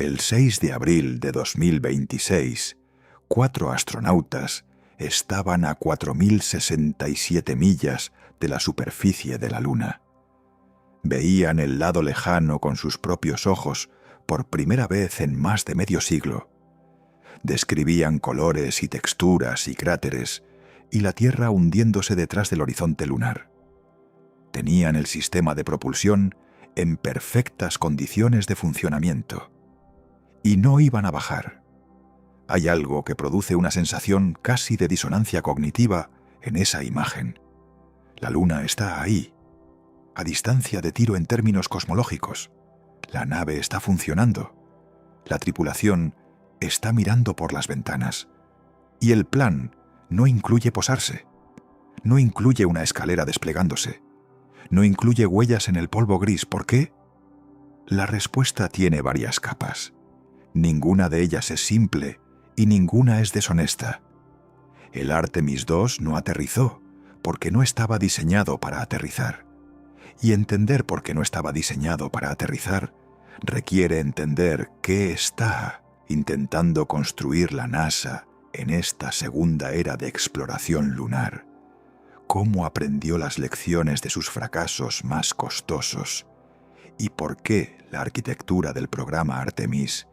El 6 de abril de 2026, 4 astronautas estaban a 4.067 millas de la superficie de la Luna. Veían el lado lejano con sus propios ojos por primera vez en más de medio siglo. Describían colores y texturas y cráteres, y la Tierra hundiéndose detrás del horizonte lunar. Tenían el sistema de propulsión en perfectas condiciones de funcionamiento. Y no iban a bajar. Hay algo que produce una sensación casi de disonancia cognitiva en esa imagen. La Luna está ahí, a distancia de tiro en términos cosmológicos. La nave está funcionando. La tripulación está mirando por las ventanas. Y el plan no incluye posarse. No incluye una escalera desplegándose. No incluye huellas en el polvo gris. ¿Por qué? La respuesta tiene varias capas. Ninguna de ellas es simple y ninguna es deshonesta. El Artemis II no aterrizó porque no estaba diseñado para aterrizar. Y entender por qué no estaba diseñado para aterrizar requiere entender qué está intentando construir la NASA en esta segunda era de exploración lunar. Cómo aprendió las lecciones de sus fracasos más costosos y por qué la arquitectura del programa Artemis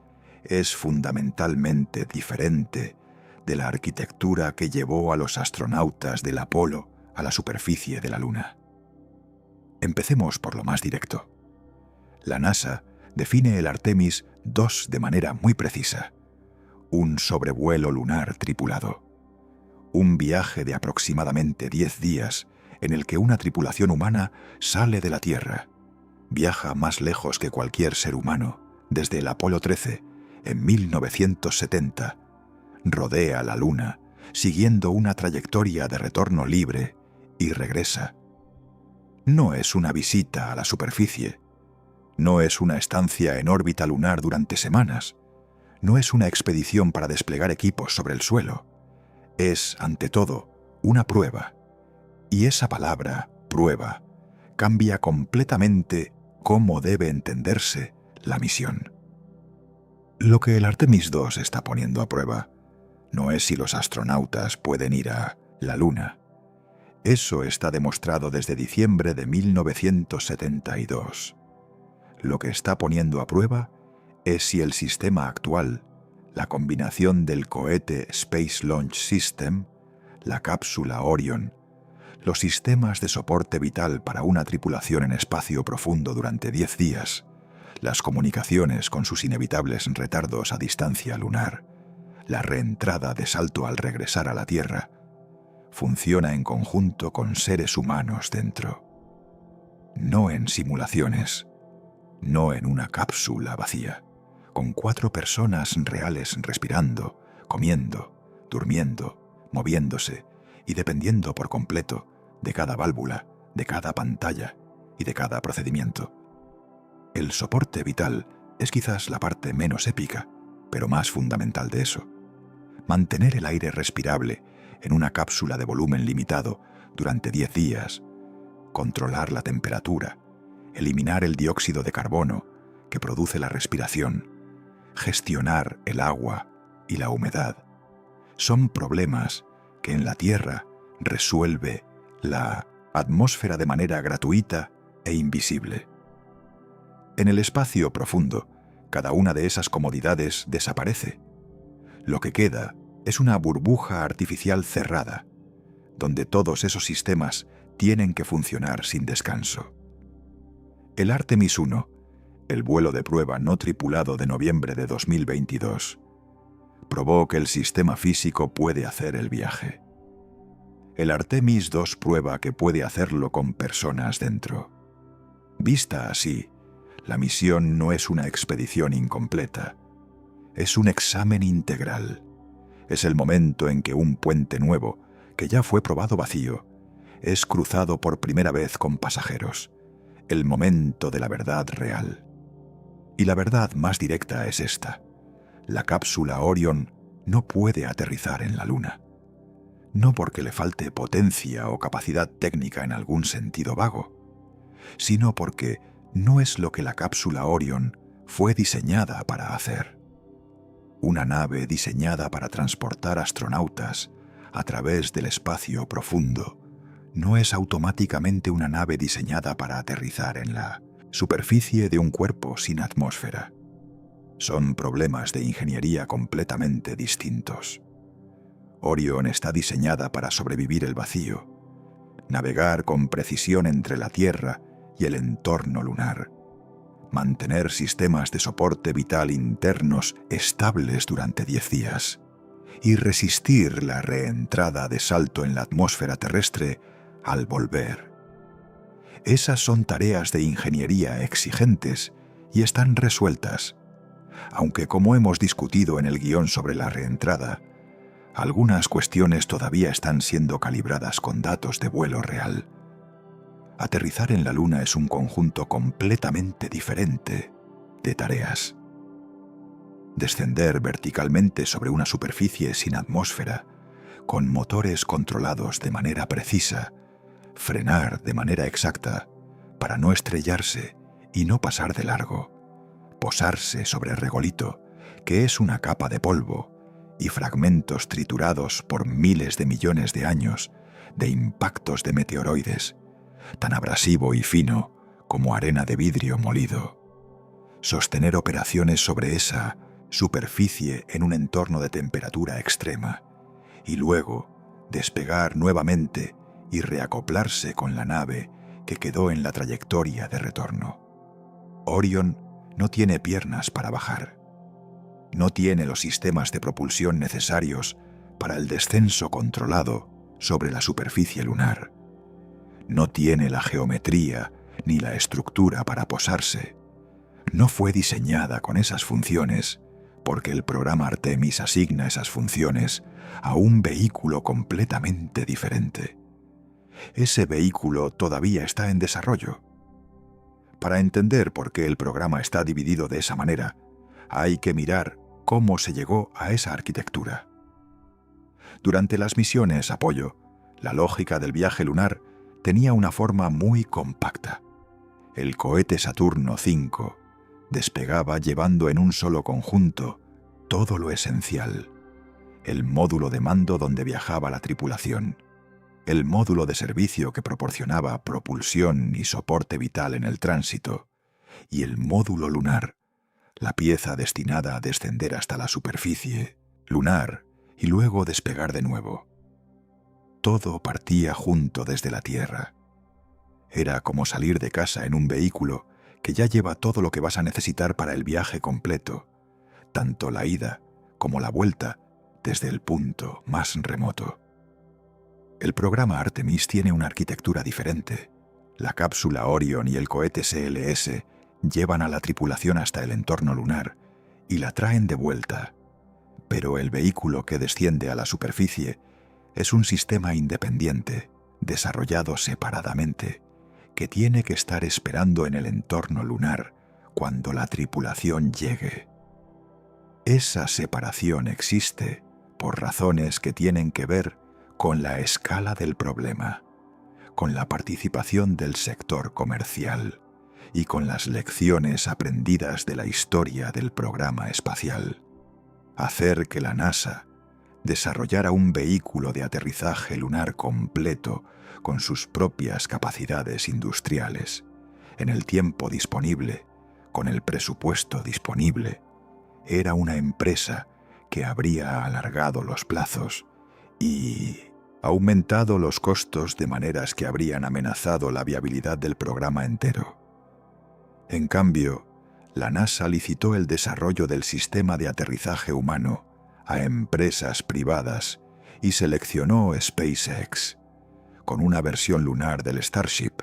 es fundamentalmente diferente de la arquitectura que llevó a los astronautas del Apolo a la superficie de la Luna. Empecemos por lo más directo. La NASA define el Artemis II de manera muy precisa. Un sobrevuelo lunar tripulado. Un viaje de aproximadamente 10 días en el que una tripulación humana sale de la Tierra. Viaja más lejos que cualquier ser humano, desde el Apolo 13, en 1970. Rodea la Luna, siguiendo una trayectoria de retorno libre, y regresa. No es una visita a la superficie. No es una estancia en órbita lunar durante semanas. No es una expedición para desplegar equipos sobre el suelo. Es, ante todo, una prueba. Y esa palabra, prueba, cambia completamente cómo debe entenderse la misión. Lo que el Artemis II está poniendo a prueba no es si los astronautas pueden ir a la Luna. Eso está demostrado desde diciembre de 1972. Lo que está poniendo a prueba es si el sistema actual, la combinación del cohete Space Launch System, la cápsula Orion, los sistemas de soporte vital para una tripulación en espacio profundo durante 10 días, las comunicaciones con sus inevitables retardos a distancia lunar, la reentrada de salto al regresar a la Tierra, funciona en conjunto con seres humanos dentro. No en simulaciones, no en una cápsula vacía, con 4 personas reales respirando, comiendo, durmiendo, moviéndose y dependiendo por completo de cada válvula, de cada pantalla y de cada procedimiento. El soporte vital es quizás la parte menos épica, pero más fundamental de eso. Mantener el aire respirable en una cápsula de volumen limitado durante 10 días, controlar la temperatura, eliminar el dióxido de carbono que produce la respiración, gestionar el agua y la humedad, son problemas que en la Tierra resuelve la atmósfera de manera gratuita e invisible. En el espacio profundo, cada una de esas comodidades desaparece. Lo que queda es una burbuja artificial cerrada, donde todos esos sistemas tienen que funcionar sin descanso. El Artemis I, el vuelo de prueba no tripulado de noviembre de 2022, probó que el sistema físico puede hacer el viaje. El Artemis II prueba que puede hacerlo con personas dentro. Vista así, la misión no es una expedición incompleta. Es un examen integral. Es el momento en que un puente nuevo, que ya fue probado vacío, es cruzado por primera vez con pasajeros. El momento de la verdad real. Y la verdad más directa es esta. La cápsula Orion no puede aterrizar en la Luna. No porque le falte potencia o capacidad técnica en algún sentido vago, sino porque no es lo que la cápsula Orion fue diseñada para hacer. Una nave diseñada para transportar astronautas a través del espacio profundo no es automáticamente una nave diseñada para aterrizar en la superficie de un cuerpo sin atmósfera. Son problemas de ingeniería completamente distintos. Orion está diseñada para sobrevivir el vacío, navegar con precisión entre la Tierra y el entorno lunar, mantener sistemas de soporte vital internos estables durante 10 días y resistir la reentrada de salto en la atmósfera terrestre al volver. Esas son tareas de ingeniería exigentes y están resueltas, aunque como hemos discutido en el guión sobre la reentrada, algunas cuestiones todavía están siendo calibradas con datos de vuelo real. Aterrizar en la Luna es un conjunto completamente diferente de tareas. Descender verticalmente sobre una superficie sin atmósfera, con motores controlados de manera precisa, frenar de manera exacta para no estrellarse y no pasar de largo, posarse sobre el regolito, que es una capa de polvo, y fragmentos triturados por miles de millones de años de impactos de meteoroides, tan abrasivo y fino como arena de vidrio molido. Sostener operaciones sobre esa superficie en un entorno de temperatura extrema, y luego despegar nuevamente y reacoplarse con la nave que quedó en la trayectoria de retorno. Orion no tiene piernas para bajar. No tiene los sistemas de propulsión necesarios para el descenso controlado sobre la superficie lunar. No tiene la geometría ni la estructura para posarse. No fue diseñada con esas funciones porque el programa Artemis asigna esas funciones a un vehículo completamente diferente. Ese vehículo todavía está en desarrollo. Para entender por qué el programa está dividido de esa manera, hay que mirar cómo se llegó a esa arquitectura. Durante las misiones Apollo, la lógica del viaje lunar tenía una forma muy compacta. El cohete Saturno V despegaba llevando en un solo conjunto todo lo esencial: el módulo de mando donde viajaba la tripulación, el módulo de servicio que proporcionaba propulsión y soporte vital en el tránsito, y el módulo lunar, la pieza destinada a descender hasta la superficie lunar y luego despegar de nuevo. Todo partía junto desde la Tierra. Era como salir de casa en un vehículo que ya lleva todo lo que vas a necesitar para el viaje completo, tanto la ida como la vuelta desde el punto más remoto. El programa Artemis tiene una arquitectura diferente. La cápsula Orion y el cohete SLS llevan a la tripulación hasta el entorno lunar y la traen de vuelta, pero el vehículo que desciende a la superficie es un sistema independiente, desarrollado separadamente, que tiene que estar esperando en el entorno lunar cuando la tripulación llegue. Esa separación existe por razones que tienen que ver con la escala del problema, con la participación del sector comercial y con las lecciones aprendidas de la historia del programa espacial. Hacer que la NASA desarrollara un vehículo de aterrizaje lunar completo con sus propias capacidades industriales, en el tiempo disponible, con el presupuesto disponible, era una empresa que habría alargado los plazos y aumentado los costos de maneras que habrían amenazado la viabilidad del programa entero. En cambio, la NASA licitó el desarrollo del sistema de aterrizaje humano a empresas privadas y seleccionó SpaceX, con una versión lunar del Starship,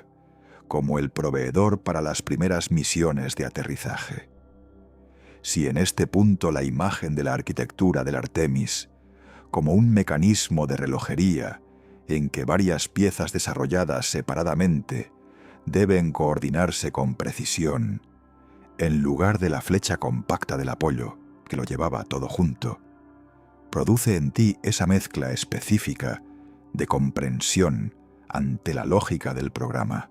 como el proveedor para las primeras misiones de aterrizaje. Si en este punto la imagen de la arquitectura del Artemis, como un mecanismo de relojería en que varias piezas desarrolladas separadamente deben coordinarse con precisión, en lugar de la flecha compacta del Apolo, que lo llevaba todo junto, produce en ti esa mezcla específica de comprensión ante la lógica del programa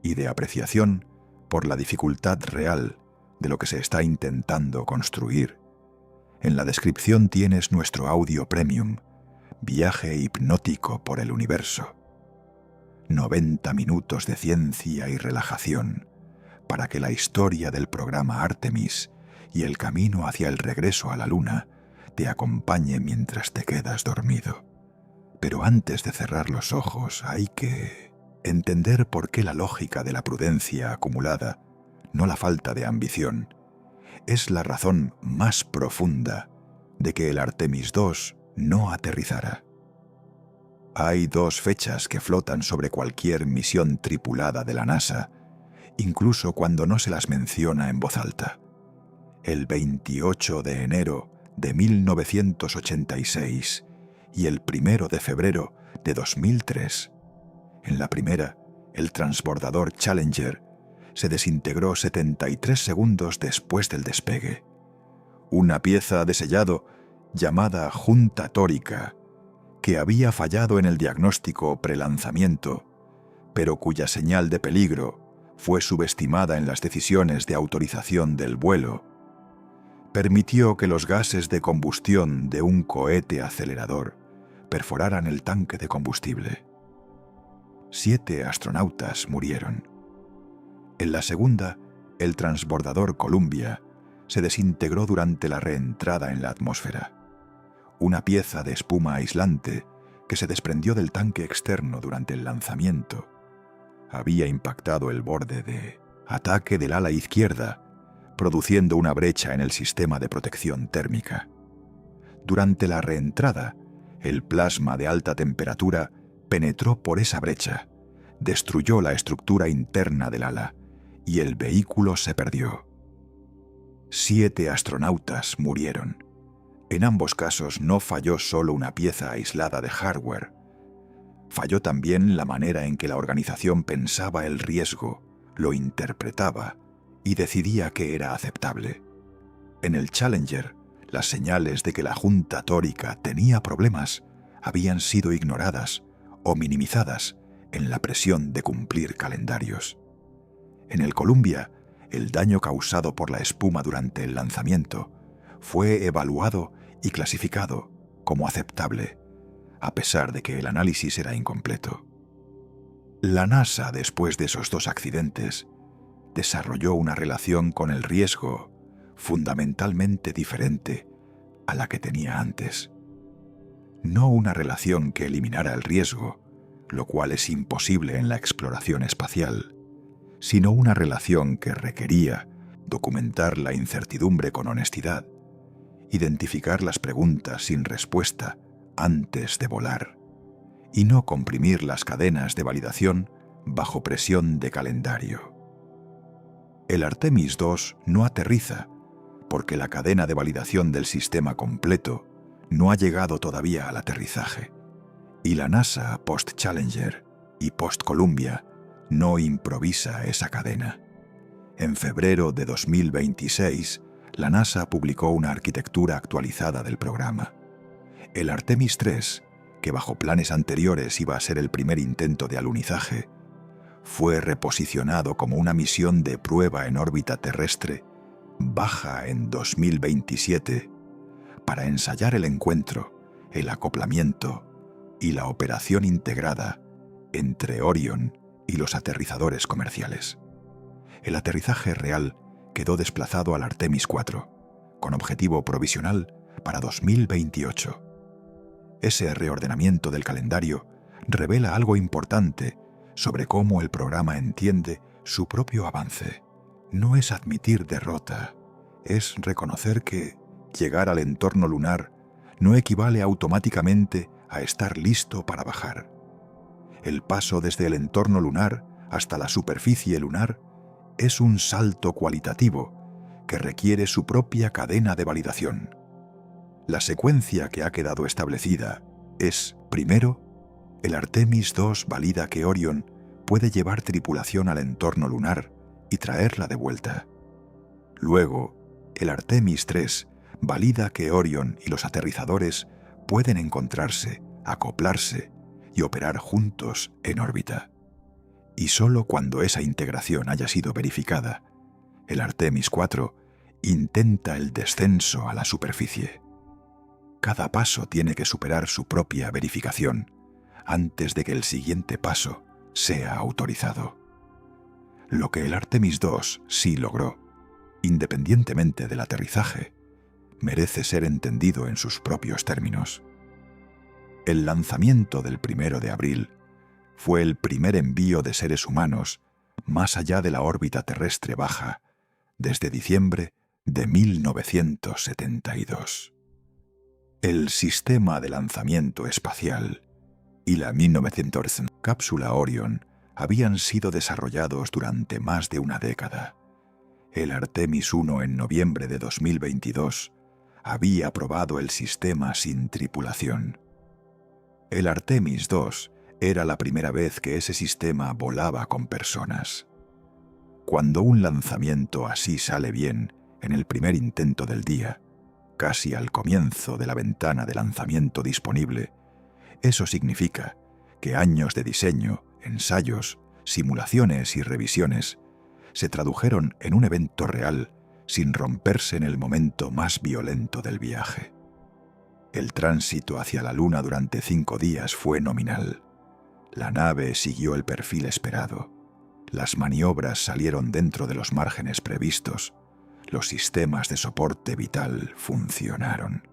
y de apreciación por la dificultad real de lo que se está intentando construir. En la descripción tienes nuestro audio premium, Viaje hipnótico por el universo. 90 minutos de ciencia y relajación para que la historia del programa Artemis y el camino hacia el regreso a la Luna te acompañe mientras te quedas dormido. Pero antes de cerrar los ojos hay que entender por qué la lógica de la prudencia acumulada, no la falta de ambición, es la razón más profunda de que el Artemis II no aterrizara. Hay dos fechas que flotan sobre cualquier misión tripulada de la NASA, incluso cuando no se las menciona en voz alta. El 28 de enero de 1986 y el 1 de febrero de 2003. En la primera, el transbordador Challenger se desintegró 73 segundos después del despegue. Una pieza de sellado llamada junta tórica, que había fallado en el diagnóstico prelanzamiento, pero cuya señal de peligro fue subestimada en las decisiones de autorización del vuelo, permitió que los gases de combustión de un cohete acelerador perforaran el tanque de combustible. 7 astronautas murieron. En la segunda, el transbordador Columbia se desintegró durante la reentrada en la atmósfera. Una pieza de espuma aislante que se desprendió del tanque externo durante el lanzamiento había impactado el borde de ataque del ala izquierda, produciendo una brecha en el sistema de protección térmica. Durante la reentrada, el plasma de alta temperatura penetró por esa brecha, destruyó la estructura interna del ala y el vehículo se perdió. 7 astronautas murieron. En ambos casos no falló solo una pieza aislada de hardware. Falló también la manera en que la organización pensaba el riesgo, lo interpretaba y decidía que era aceptable. En el Challenger, las señales de que la junta tórica tenía problemas habían sido ignoradas o minimizadas en la presión de cumplir calendarios. En el Columbia, el daño causado por la espuma durante el lanzamiento fue evaluado y clasificado como aceptable, a pesar de que el análisis era incompleto. La NASA, después de esos 2 accidentes, desarrolló una relación con el riesgo fundamentalmente diferente a la que tenía antes. No una relación que eliminara el riesgo, lo cual es imposible en la exploración espacial, sino una relación que requería documentar la incertidumbre con honestidad, identificar las preguntas sin respuesta antes de volar, y no comprimir las cadenas de validación bajo presión de calendario. El Artemis II no aterriza porque la cadena de validación del sistema completo no ha llegado todavía al aterrizaje, y la NASA post-Challenger y post-Columbia no improvisa esa cadena. En febrero de 2026, la NASA publicó una arquitectura actualizada del programa. El Artemis III, que bajo planes anteriores iba a ser el primer intento de alunizaje, fue reposicionado como una misión de prueba en órbita terrestre baja en 2027 para ensayar el encuentro, el acoplamiento y la operación integrada entre Orion y los aterrizadores comerciales. El aterrizaje real quedó desplazado al Artemis IV, con objetivo provisional para 2028. Ese reordenamiento del calendario revela algo importante sobre cómo el programa entiende su propio avance. No es admitir derrota, es reconocer que llegar al entorno lunar no equivale automáticamente a estar listo para bajar. El paso desde el entorno lunar hasta la superficie lunar es un salto cualitativo que requiere su propia cadena de validación. La secuencia que ha quedado establecida es, primero, el Artemis II valida que Orion puede llevar tripulación al entorno lunar y traerla de vuelta. Luego, el Artemis III valida que Orion y los aterrizadores pueden encontrarse, acoplarse y operar juntos en órbita. Y solo cuando esa integración haya sido verificada, el Artemis 4, intenta el descenso a la superficie. Cada paso tiene que superar su propia verificación antes de que el siguiente paso sea autorizado. Lo que el Artemis 2 sí logró, independientemente del aterrizaje, merece ser entendido en sus propios términos. El lanzamiento del 1 de abril fue el primer envío de seres humanos más allá de la órbita terrestre baja desde diciembre de 1972. El sistema de lanzamiento espacial y la 1900 cápsula Orion habían sido desarrollados durante más de una década. El Artemis 1 en noviembre de 2022 había probado el sistema sin tripulación. El Artemis 2 era la primera vez que ese sistema volaba con personas. Cuando un lanzamiento así sale bien en el primer intento del día, casi al comienzo de la ventana de lanzamiento disponible, eso significa que años de diseño, ensayos, simulaciones y revisiones se tradujeron en un evento real sin romperse en el momento más violento del viaje. El tránsito hacia la Luna durante 5 días fue nominal. La nave siguió el perfil esperado. Las maniobras salieron dentro de los márgenes previstos. Los sistemas de soporte vital funcionaron.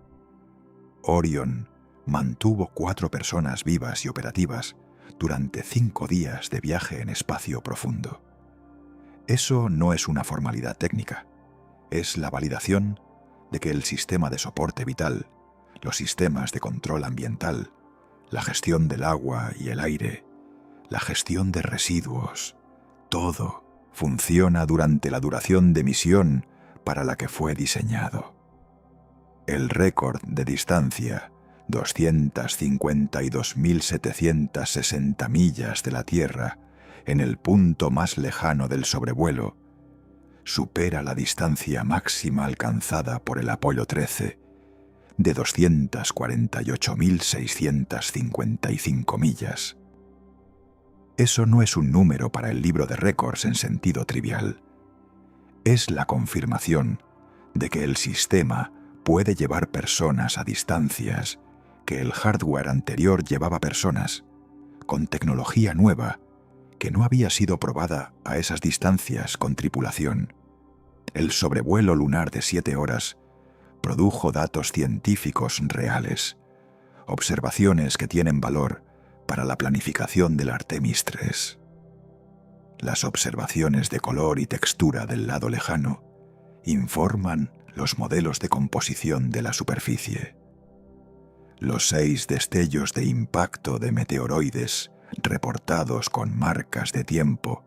Orion mantuvo 4 personas vivas y operativas durante 5 días de viaje en espacio profundo. Eso no es una formalidad técnica. Es la validación de que el sistema de soporte vital, los sistemas de control ambiental, la gestión del agua y el aire, la gestión de residuos, todo funciona durante la duración de misión para la que fue diseñado. El récord de distancia, 252.760 millas de la Tierra, en el punto más lejano del sobrevuelo, supera la distancia máxima alcanzada por el Apolo 13, de 248.655 millas. Eso no es un número para el libro de récords en sentido trivial. Es la confirmación de que el sistema puede llevar personas a distancias que el hardware anterior llevaba personas, con tecnología nueva que no había sido probada a esas distancias con tripulación. El sobrevuelo lunar de 7 horas produjo datos científicos reales, observaciones que tienen valor para la planificación del Artemis 3. Las observaciones de color y textura del lado lejano informan los modelos de composición de la superficie. Los 6 destellos de impacto de meteoroides reportados con marcas de tiempo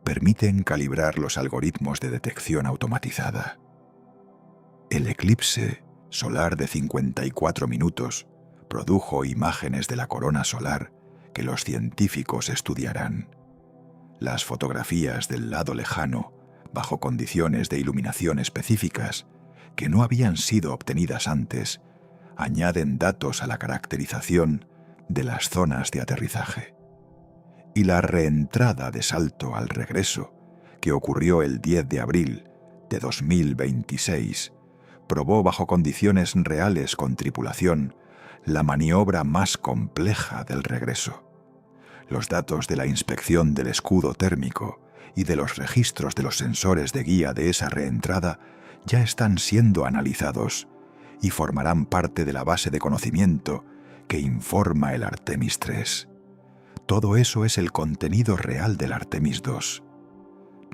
permiten calibrar los algoritmos de detección automatizada. El eclipse solar de 54 minutos produjo imágenes de la corona solar que los científicos estudiarán. Las fotografías del lado lejano, bajo condiciones de iluminación específicas que no habían sido obtenidas antes, añaden datos a la caracterización de las zonas de aterrizaje. Y la reentrada de salto al regreso, que ocurrió el 10 de abril de 2026, probó bajo condiciones reales con tripulación la maniobra más compleja del regreso. Los datos de la inspección del escudo térmico y de los registros de los sensores de guía de esa reentrada ya están siendo analizados y formarán parte de la base de conocimiento que informa el Artemis 3. Todo eso es el contenido real del Artemis 2.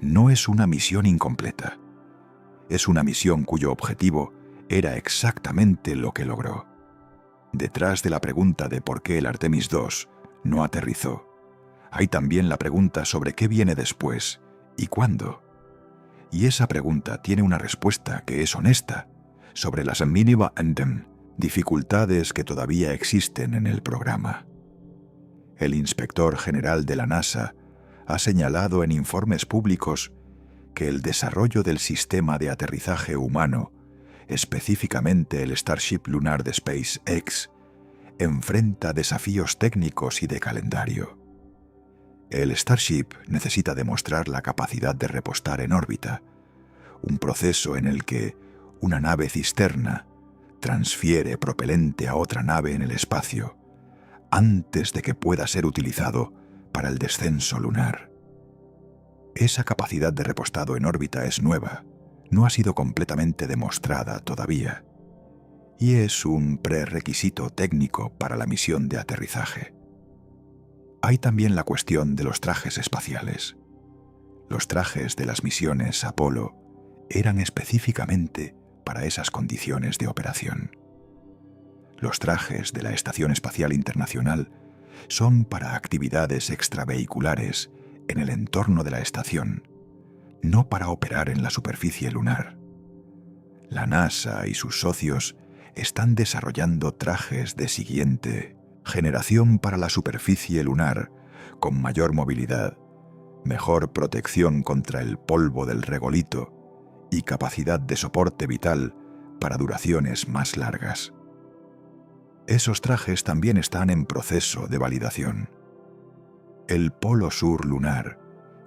No es una misión incompleta. Es una misión cuyo objetivo era exactamente lo que logró. Detrás de la pregunta de por qué el Artemis 2 no aterrizó, hay también la pregunta sobre qué viene después y cuándo. Y esa pregunta tiene una respuesta que es honesta sobre las dificultades que todavía existen en el programa. El inspector general de la NASA ha señalado en informes públicos que el desarrollo del sistema de aterrizaje humano, específicamente el Starship lunar de SpaceX, enfrenta desafíos técnicos y de calendario. El Starship necesita demostrar la capacidad de repostar en órbita, un proceso en el que una nave cisterna transfiere propelente a otra nave en el espacio antes de que pueda ser utilizado para el descenso lunar. Esa capacidad de repostado en órbita es nueva, no ha sido completamente demostrada todavía, y es un prerequisito técnico para la misión de aterrizaje. Hay también la cuestión de los trajes espaciales. Los trajes de las misiones Apolo eran específicamente para esas condiciones de operación. Los trajes de la Estación Espacial Internacional son para actividades extravehiculares en el entorno de la estación, no para operar en la superficie lunar. La NASA y sus socios están desarrollando trajes de siguiente generación para la superficie lunar con mayor movilidad, mejor protección contra el polvo del regolito y capacidad de soporte vital para duraciones más largas. Esos trajes también están en proceso de validación. El Polo Sur lunar,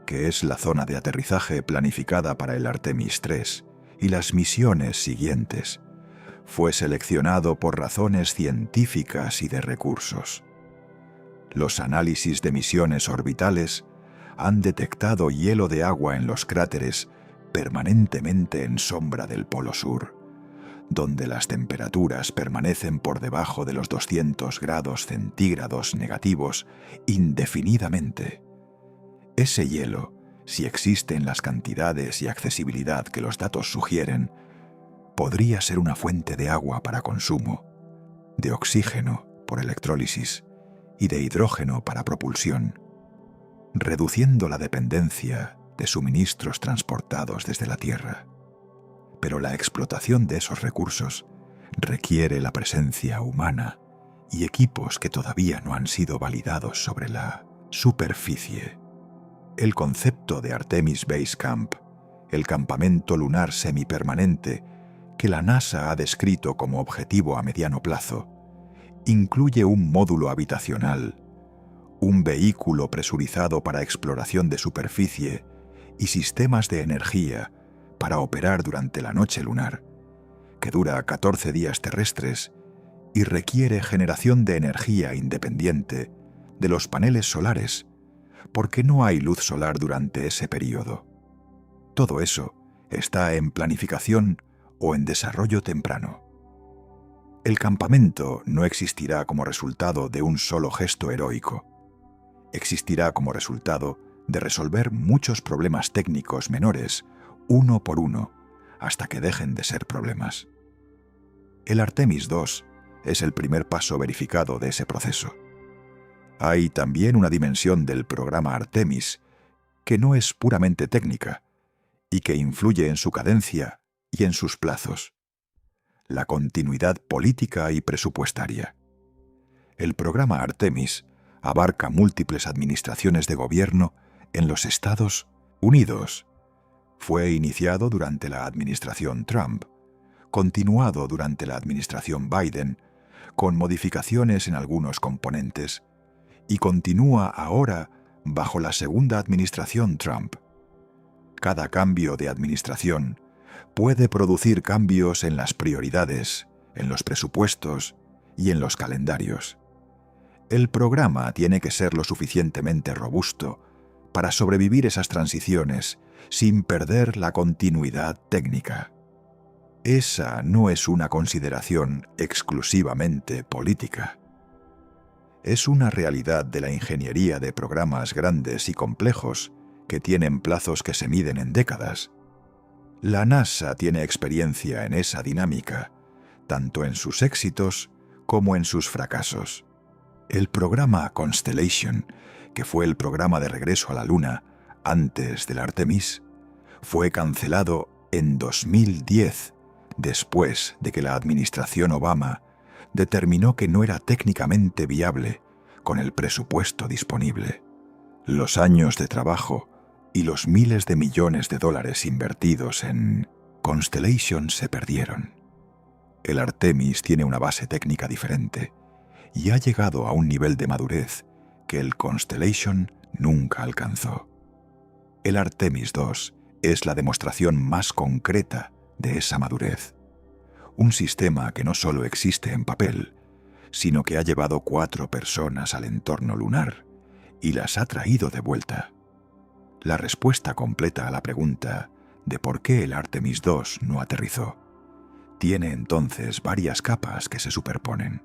que es la zona de aterrizaje planificada para el Artemis 3 y las misiones siguientes, fue seleccionado por razones científicas y de recursos. Los análisis de misiones orbitales han detectado hielo de agua en los cráteres permanentemente en sombra del Polo Sur, donde las temperaturas permanecen por debajo de los 200 grados centígrados negativos indefinidamente. Ese hielo, si existe en las cantidades y accesibilidad que los datos sugieren, podría ser una fuente de agua para consumo, de oxígeno por electrólisis y de hidrógeno para propulsión, reduciendo la dependencia de suministros transportados desde la Tierra. Pero la explotación de esos recursos requiere la presencia humana y equipos que todavía no han sido validados sobre la superficie. El concepto de Artemis Base Camp, el campamento lunar semipermanente que la NASA ha descrito como objetivo a mediano plazo, incluye un módulo habitacional, un vehículo presurizado para exploración de superficie y sistemas de energía para operar durante la noche lunar, que dura 14 días terrestres y requiere generación de energía independiente de los paneles solares, porque no hay luz solar durante ese periodo. Todo eso está en planificación o en desarrollo temprano. El campamento no existirá como resultado de un solo gesto heroico. Existirá como resultado de resolver muchos problemas técnicos menores, uno por uno, hasta que dejen de ser problemas. El Artemis 2 es el primer paso verificado de ese proceso. Hay también una dimensión del programa Artemis que no es puramente técnica y que influye en su cadencia y en sus plazos: la continuidad política y presupuestaria. El programa Artemis abarca múltiples administraciones de gobierno en los Estados Unidos. Fue iniciado durante la administración Trump, continuado durante la administración Biden, con modificaciones en algunos componentes, y continúa ahora bajo la segunda administración Trump. Cada cambio de administración puede producir cambios en las prioridades, en los presupuestos y en los calendarios. El programa tiene que ser lo suficientemente robusto para sobrevivir esas transiciones sin perder la continuidad técnica. Esa no es una consideración exclusivamente política. Es una realidad de la ingeniería de programas grandes y complejos que tienen plazos que se miden en décadas. La NASA tiene experiencia en esa dinámica, tanto en sus éxitos como en sus fracasos. El programa Constellation, que fue el programa de regreso a la Luna antes del Artemis, fue cancelado en 2010, después de que la administración Obama determinó que no era técnicamente viable con el presupuesto disponible. Los años de trabajo y los miles de millones de dólares invertidos en Constellation se perdieron. El Artemis tiene una base técnica diferente y ha llegado a un nivel de madurez que el Constellation nunca alcanzó. El Artemis 2 Es la demostración más concreta de esa madurez. Un sistema que no solo existe en papel, sino que ha llevado 4 personas al entorno lunar y las ha traído de vuelta. La respuesta completa a la pregunta de por qué el Artemis II no aterrizó tiene entonces varias capas que se superponen.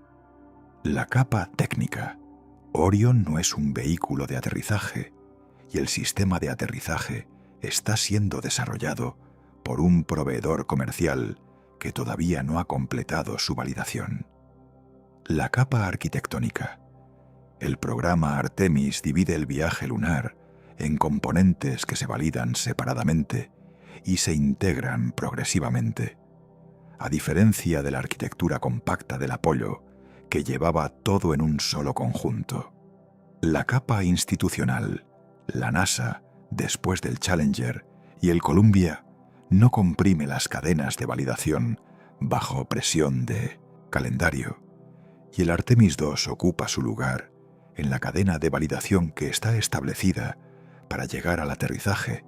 La capa técnica. Orion no es un vehículo de aterrizaje y el sistema de aterrizaje está siendo desarrollado por un proveedor comercial que todavía no ha completado su validación. La capa arquitectónica. El programa Artemis divide el viaje lunar en componentes que se validan separadamente y se integran progresivamente, a diferencia de la arquitectura compacta del Apollo, que llevaba todo en un solo conjunto. La capa institucional, la NASA, después del Challenger y el Columbia, no comprime las cadenas de validación bajo presión de calendario, y el Artemis II ocupa su lugar en la cadena de validación que está establecida para llegar al aterrizaje,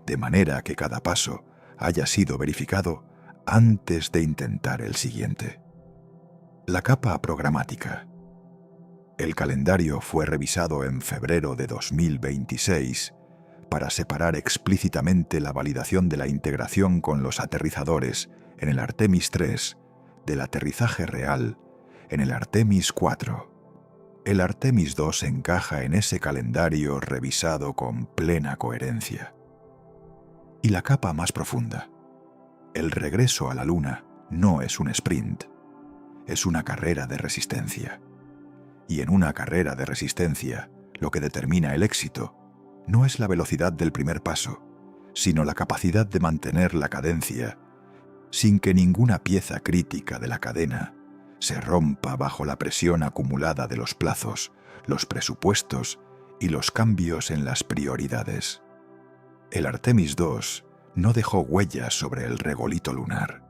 de manera que cada paso haya sido verificado antes de intentar el siguiente. La capa programática. El calendario fue revisado en febrero de 2026 para separar explícitamente la validación de la integración con los aterrizadores en el Artemis III del aterrizaje real en el Artemis IV. El Artemis II encaja en ese calendario revisado con plena coherencia. Y la capa más profunda. El regreso a la Luna no es un sprint, es una carrera de resistencia. Y en una carrera de resistencia, lo que determina el éxito no es la velocidad del primer paso, sino la capacidad de mantener la cadencia sin que ninguna pieza crítica de la cadena se rompa bajo la presión acumulada de los plazos, los presupuestos y los cambios en las prioridades. El Artemis II no dejó huellas sobre el regolito lunar,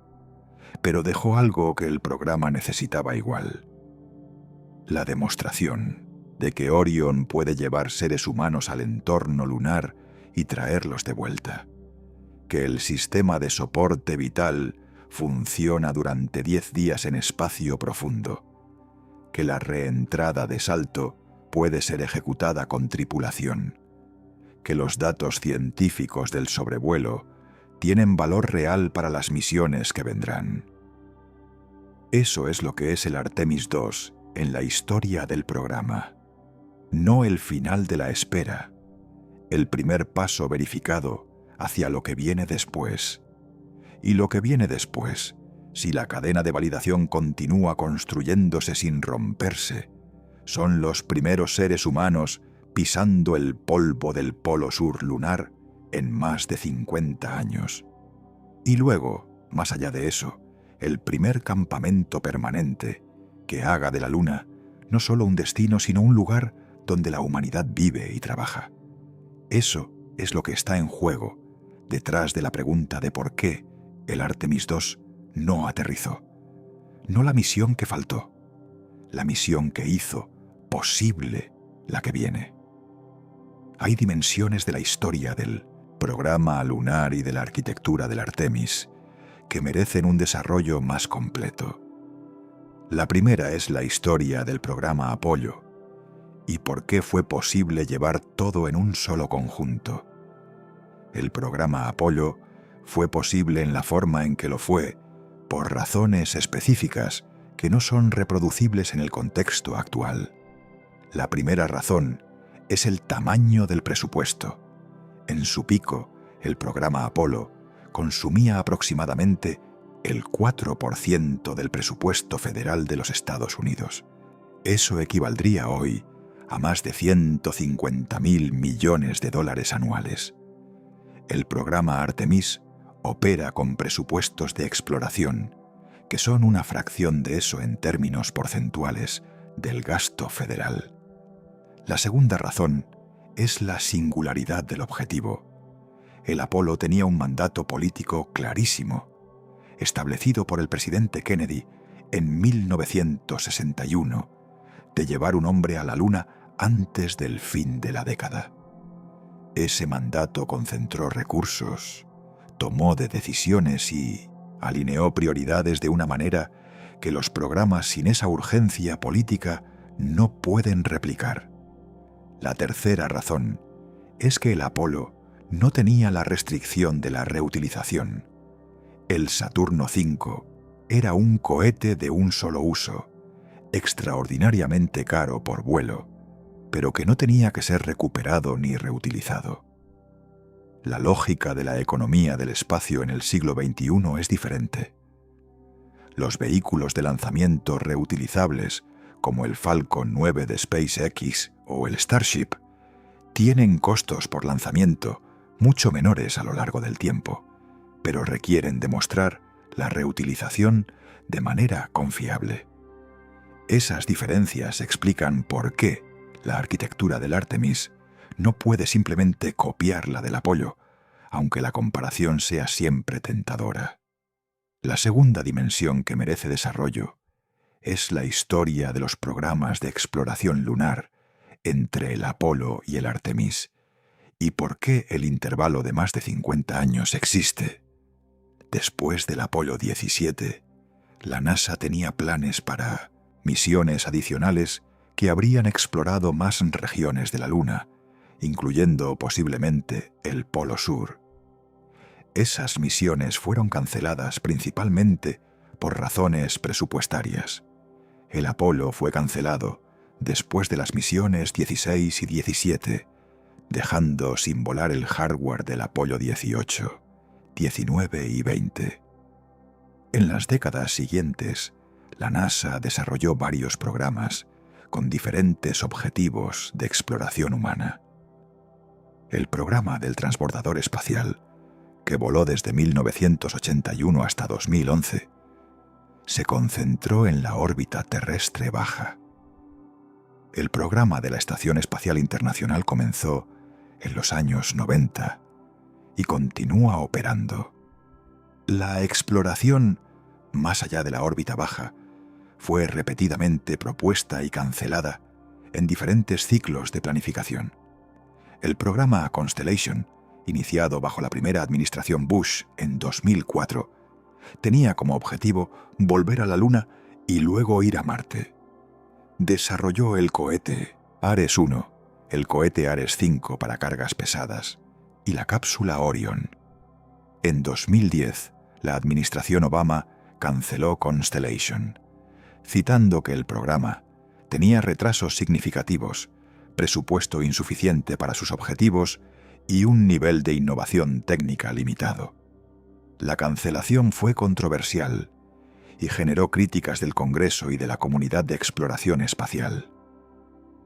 pero dejó algo que el programa necesitaba igual: la demostración de que Orion puede llevar seres humanos al entorno lunar y traerlos de vuelta, que el sistema de soporte vital funciona durante 10 días en espacio profundo, que la reentrada de salto puede ser ejecutada con tripulación, que los datos científicos del sobrevuelo tienen valor real para las misiones que vendrán. Eso es lo que es el Artemis II en la historia del programa. No el final de la espera, el primer paso verificado hacia lo que viene después. Y lo que viene después, si la cadena de validación continúa construyéndose sin romperse, son los primeros seres humanos pisando el polvo del polo sur lunar en más de 50 años. Y luego, más allá de eso, el primer campamento permanente que haga de la Luna no solo un destino, sino un lugar donde la humanidad vive y trabaja. Eso es lo que está en juego detrás de la pregunta de por qué el Artemis II no aterrizó. No la misión que faltó, la misión que hizo posible la que viene. Hay dimensiones de la historia del programa lunar y de la arquitectura del Artemis que merecen un desarrollo más completo. La primera es la historia del programa Apollo y por qué fue posible llevar todo en un solo conjunto. El programa Apollo fue posible en la forma en que lo fue por razones específicas que no son reproducibles en el contexto actual. La primera razón es el tamaño del presupuesto. En su pico, el programa Apolo consumía aproximadamente el 4% del presupuesto federal de los Estados Unidos. Eso equivaldría hoy a más de 150.000 millones de dólares anuales. El programa Artemis opera con presupuestos de exploración, que son una fracción de eso en términos porcentuales del gasto federal. La segunda razón es la singularidad del objetivo. El Apolo tenía un mandato político clarísimo, establecido por el presidente Kennedy en 1961, de llevar un hombre a la Luna antes del fin de la década. Ese mandato concentró recursos, tomó de decisiones y alineó prioridades de una manera que los programas sin esa urgencia política no pueden replicar. La tercera razón es que el Apolo no tenía la restricción de la reutilización. El Saturno V era un cohete de un solo uso, extraordinariamente caro por vuelo, pero que no tenía que ser recuperado ni reutilizado. La lógica de la economía del espacio en el siglo XXI es diferente. Los vehículos de lanzamiento reutilizables, como el Falcon 9 de SpaceX o el Starship, tienen costos por lanzamiento mucho menores a lo largo del tiempo, pero requieren demostrar la reutilización de manera confiable. Esas diferencias explican por qué la arquitectura del Artemis no puede simplemente copiar la del Apolo, aunque la comparación sea siempre tentadora. La segunda dimensión que merece desarrollo es la historia de los programas de exploración lunar entre el Apolo y el Artemis, y por qué el intervalo de más de 50 años existe. Después del Apolo 17, la NASA tenía planes para misiones adicionales que habrían explorado más regiones de la Luna, incluyendo posiblemente el Polo Sur. Esas misiones fueron canceladas principalmente por razones presupuestarias. El Apolo fue cancelado después de las misiones 16 y 17, dejando sin volar el hardware del Apolo 18, 19 y 20. En las décadas siguientes, la NASA desarrolló varios programas con diferentes objetivos de exploración humana. El programa del transbordador espacial, que voló desde 1981 hasta 2011, se concentró en la órbita terrestre baja. El programa de la Estación Espacial Internacional comenzó en los años 90 y continúa operando. La exploración más allá de la órbita baja fue repetidamente propuesta y cancelada en diferentes ciclos de planificación. El programa Constellation, iniciado bajo la primera administración Bush en 2004, tenía como objetivo volver a la Luna y luego ir a Marte. Desarrolló el cohete Ares 1, el cohete Ares 5 para cargas pesadas y la cápsula Orion. En 2010, la administración Obama canceló Constellation, citando que el programa tenía retrasos significativos, presupuesto insuficiente para sus objetivos y un nivel de innovación técnica limitado. La cancelación fue controversial y generó críticas del Congreso y de la comunidad de exploración espacial.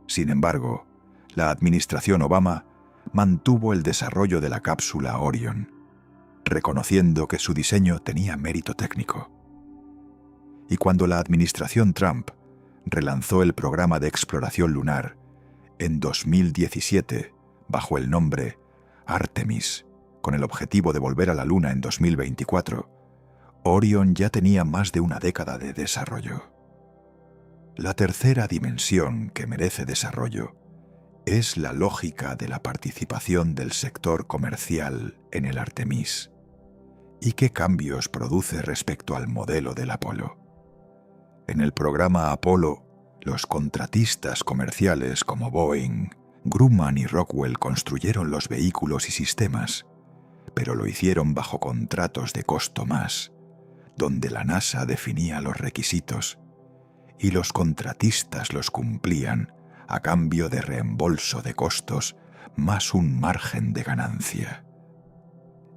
Sin embargo, la administración Obama mantuvo el desarrollo de la cápsula Orion, reconociendo que su diseño tenía mérito técnico. Y cuando la administración Trump relanzó el programa de exploración lunar en 2017 bajo el nombre Artemis, con el objetivo de volver a la Luna en 2024, Orion ya tenía más de una década de desarrollo. La tercera dimensión que merece desarrollo es la lógica de la participación del sector comercial en el Artemis y qué cambios produce respecto al modelo del Apolo. En el programa Apolo, los contratistas comerciales como Boeing, Grumman y Rockwell construyeron los vehículos y sistemas, pero lo hicieron bajo contratos de costo más, donde la NASA definía los requisitos y los contratistas los cumplían a cambio de reembolso de costos más un margen de ganancia.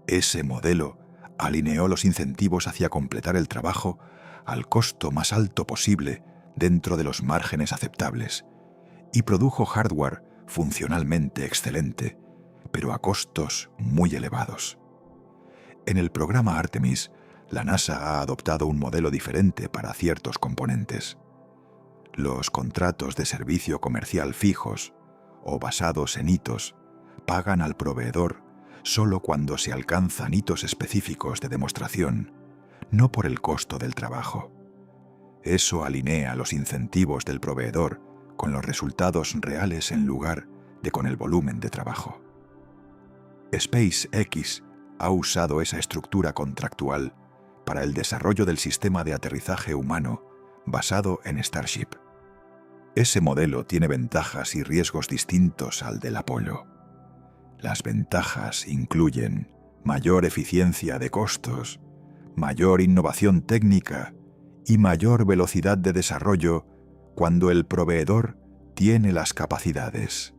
Ese modelo alineó los incentivos hacia completar el trabajo al costo más alto posible dentro de los márgenes aceptables y produjo hardware funcionalmente excelente, pero a costos muy elevados. En el programa Artemis, la NASA ha adoptado un modelo diferente para ciertos componentes. Los contratos de servicio comercial fijos o basados en hitos pagan al proveedor solo cuando se alcanzan hitos específicos de demostración, no por el costo del trabajo. Eso alinea los incentivos del proveedor con los resultados reales en lugar de con el volumen de trabajo. SpaceX ha usado esa estructura contractual para el desarrollo del sistema de aterrizaje humano basado en Starship. Ese modelo tiene ventajas y riesgos distintos al del Apollo. Las ventajas incluyen mayor eficiencia de costos, mayor innovación técnica y mayor velocidad de desarrollo cuando el proveedor tiene las capacidades.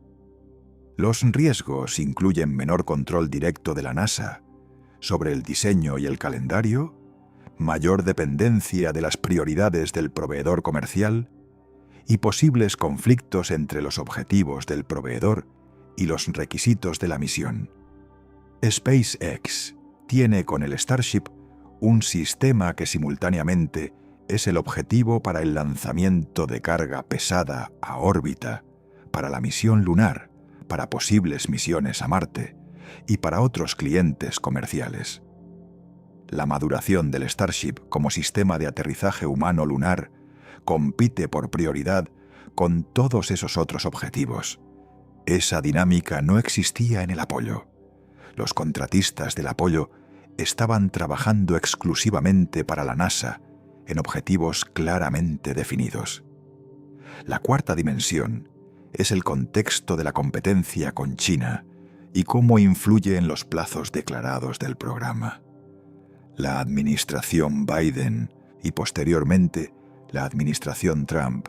Los riesgos incluyen menor control directo de la NASA sobre el diseño y el calendario, mayor dependencia de las prioridades del proveedor comercial y posibles conflictos entre los objetivos del proveedor y los requisitos de la misión. SpaceX tiene con el Starship un sistema que simultáneamente es el objetivo para el lanzamiento de carga pesada a órbita, para la misión lunar, para posibles misiones a Marte y para otros clientes comerciales. La maduración del Starship como sistema de aterrizaje humano lunar compite por prioridad con todos esos otros objetivos. Esa dinámica no existía en el Apollo. Los contratistas del Apollo estaban trabajando exclusivamente para la NASA en objetivos claramente definidos. La cuarta dimensión es el contexto de la competencia con China y cómo influye en los plazos declarados del programa. La administración Biden y posteriormente la administración Trump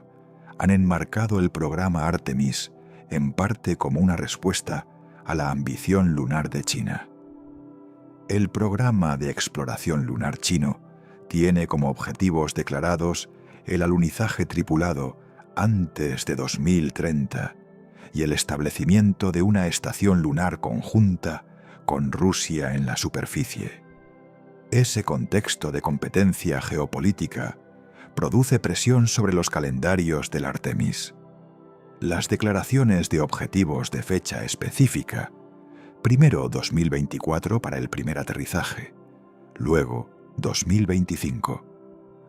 han enmarcado el programa Artemis en parte como una respuesta a la ambición lunar de China. El programa de exploración lunar chino tiene como objetivos declarados el alunizaje tripulado antes de 2030 y el establecimiento de una estación lunar conjunta con Rusia en la superficie. Ese contexto de competencia geopolítica produce presión sobre los calendarios del Artemis. Las declaraciones de objetivos de fecha específica, primero 2024 para el primer aterrizaje, luego 2025,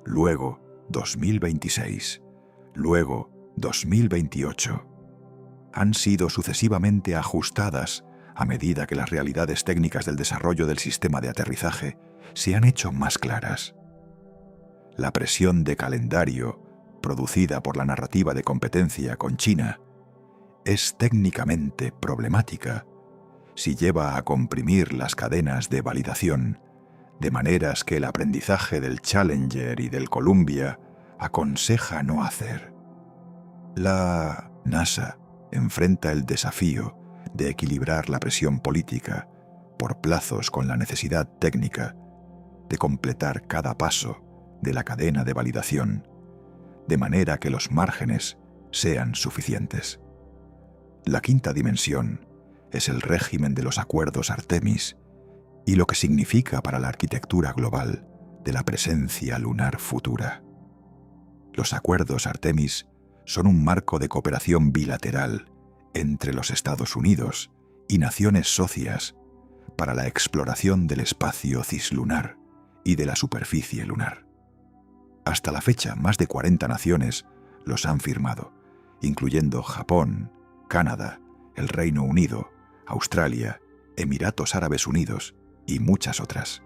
luego 2026, luego 2028, han sido sucesivamente ajustadas a medida que las realidades técnicas del desarrollo del sistema de aterrizaje se han hecho más claras. La presión de calendario producida por la narrativa de competencia con China es técnicamente problemática si lleva a comprimir las cadenas de validación, de maneras que el aprendizaje del Challenger y del Columbia aconseja no hacer. La NASA enfrenta el desafío de equilibrar la presión política por plazos con la necesidad técnica de completar cada paso de la cadena de validación, de manera que los márgenes sean suficientes. La quinta dimensión es el régimen de los acuerdos Artemis y lo que significa para la arquitectura global de la presencia lunar futura. Los acuerdos Artemis son un marco de cooperación bilateral entre los Estados Unidos y naciones socias para la exploración del espacio cislunar y de la superficie lunar. Hasta la fecha, más de 40 naciones los han firmado, incluyendo Japón, Canadá, el Reino Unido, Australia, Emiratos Árabes Unidos y muchas otras.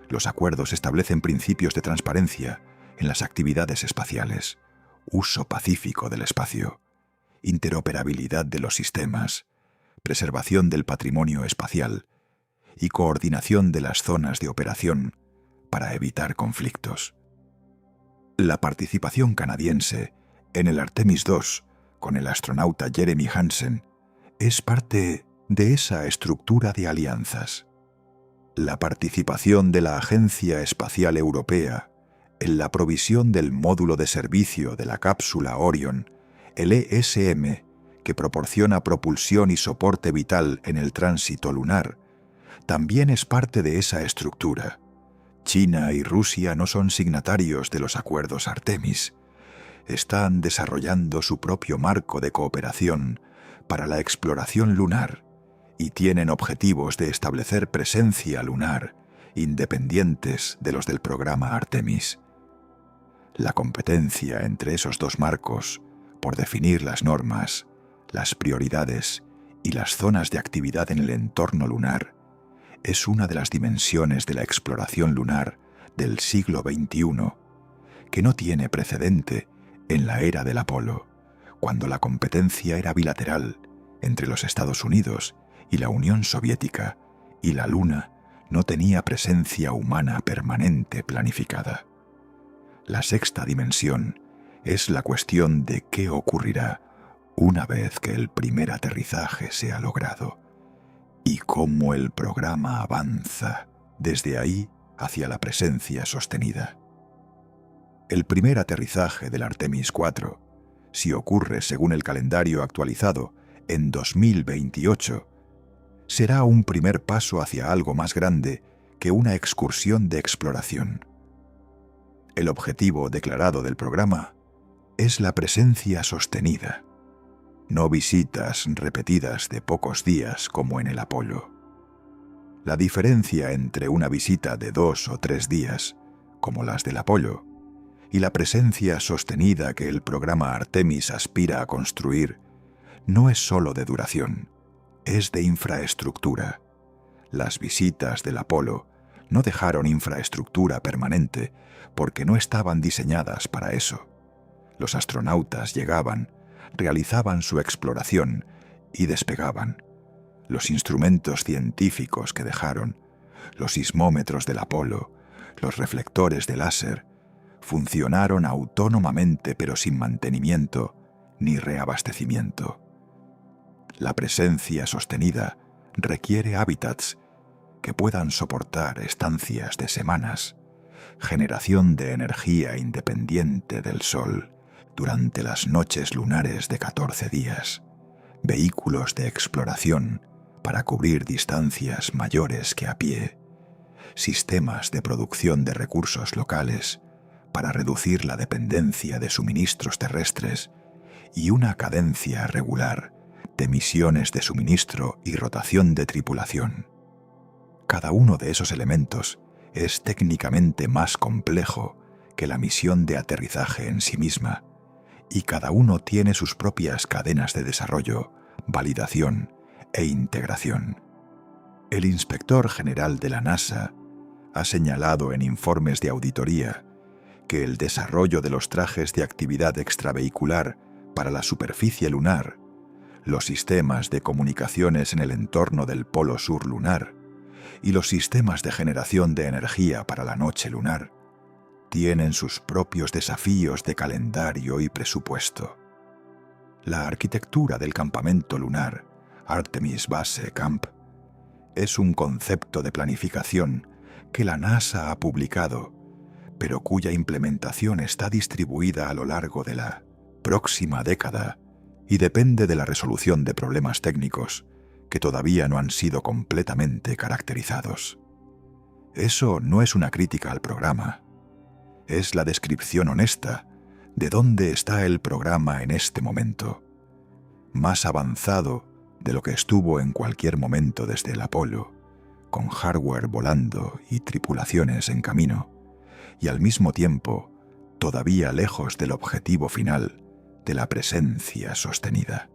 Los acuerdos establecen principios de transparencia en las actividades espaciales, uso pacífico del espacio, interoperabilidad de los sistemas, preservación del patrimonio espacial y coordinación de las zonas de operación para evitar conflictos. La participación canadiense en el Artemis II con el astronauta Jeremy Hansen es parte de esa estructura de alianzas. La participación de la Agencia Espacial Europea en la provisión del módulo de servicio de la cápsula Orion, el ESM, que proporciona propulsión y soporte vital en el tránsito lunar, también es parte de esa estructura. China y Rusia no son signatarios de los acuerdos Artemis. Están desarrollando su propio marco de cooperación para la exploración lunar y tienen objetivos de establecer presencia lunar independientes de los del programa Artemis. La competencia entre esos dos marcos por definir las normas, las prioridades y las zonas de actividad en el entorno lunar es una de las dimensiones de la exploración lunar del siglo XXI que no tiene precedente en la era del Apolo, cuando la competencia era bilateral entre los Estados Unidos y la Unión Soviética, y la Luna no tenía presencia humana permanente planificada. La sexta dimensión es la cuestión de qué ocurrirá una vez que el primer aterrizaje sea logrado, y cómo el programa avanza desde ahí hacia la presencia sostenida. El primer aterrizaje del Artemis IV, si ocurre según el calendario actualizado en 2028, será un primer paso hacia algo más grande que una excursión de exploración. El objetivo declarado del programa es la presencia sostenida, no visitas repetidas de pocos días como en el Apolo. La diferencia entre una visita de 2 o 3 días, como las del Apolo, y la presencia sostenida que el programa Artemis aspira a construir no es sólo de duración, es de infraestructura. Las visitas del Apolo no dejaron infraestructura permanente porque no estaban diseñadas para eso. Los astronautas llegaban, realizaban su exploración y despegaban. Los instrumentos científicos que dejaron, los sismómetros del Apolo, los reflectores de láser, funcionaron autónomamente pero sin mantenimiento ni reabastecimiento. La presencia sostenida requiere hábitats que puedan soportar estancias de semanas, generación de energía independiente del Sol durante las noches lunares de 14 días, vehículos de exploración para cubrir distancias mayores que a pie, sistemas de producción de recursos locales para reducir la dependencia de suministros terrestres y una cadencia regular de misiones de suministro y rotación de tripulación. Cada uno de esos elementos es técnicamente más complejo que la misión de aterrizaje en sí misma, y cada uno tiene sus propias cadenas de desarrollo, validación e integración. El inspector general de la NASA ha señalado en informes de auditoría que el desarrollo de los trajes de actividad extravehicular para la superficie lunar, los sistemas de comunicaciones en el entorno del polo sur lunar y los sistemas de generación de energía para la noche lunar tienen sus propios desafíos de calendario y presupuesto. La arquitectura del campamento lunar, Artemis Base Camp, es un concepto de planificación que la NASA ha publicado, pero cuya implementación está distribuida a lo largo de la próxima década y depende de la resolución de problemas técnicos que todavía no han sido completamente caracterizados. Eso no es una crítica al programa, es la descripción honesta de dónde está el programa en este momento, más avanzado de lo que estuvo en cualquier momento desde el Apolo, con hardware volando y tripulaciones en camino, y al mismo tiempo todavía lejos del objetivo final de la presencia sostenida.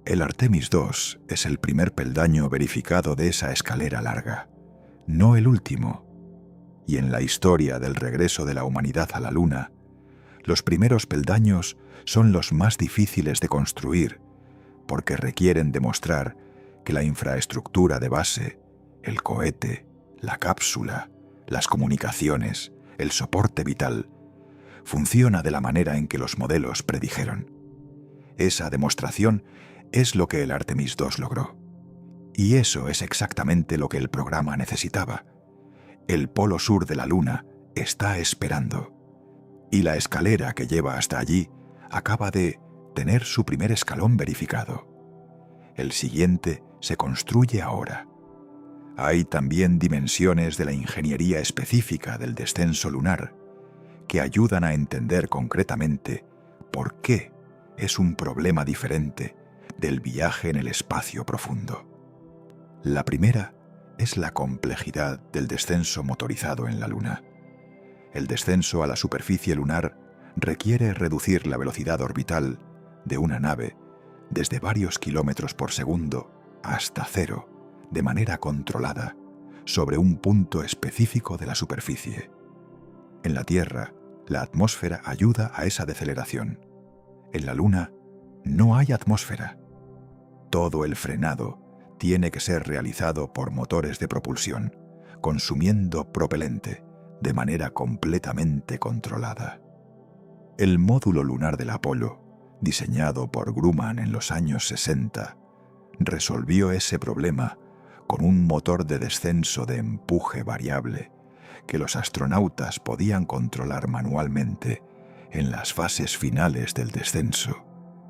El Artemis II es el primer peldaño verificado de esa escalera larga, no el último, y en la historia del regreso de la humanidad a la Luna, los primeros peldaños son los más difíciles de construir porque requieren demostrar que la infraestructura de base, el cohete, la cápsula, las comunicaciones, el soporte vital, funciona de la manera en que los modelos predijeron. Esa demostración es lo que el Artemis II logró. Y eso es exactamente lo que el programa necesitaba. El polo sur de la Luna está esperando. Y la escalera que lleva hasta allí acaba de tener su primer escalón verificado. El siguiente se construye ahora. Hay también dimensiones de la ingeniería específica del descenso lunar que ayudan a entender concretamente por qué es un problema diferente del viaje en el espacio profundo. La primera es la complejidad del descenso motorizado en la Luna. El descenso a la superficie lunar requiere reducir la velocidad orbital de una nave desde varios kilómetros por segundo hasta cero, de manera controlada, sobre un punto específico de la superficie. En la Tierra, la atmósfera ayuda a esa deceleración. En la Luna, no hay atmósfera. Todo el frenado tiene que ser realizado por motores de propulsión, consumiendo propelente de manera completamente controlada. El módulo lunar del Apolo, diseñado por Grumman en los años 60, resolvió ese problema con un motor de descenso de empuje variable que los astronautas podían controlar manualmente en las fases finales del descenso,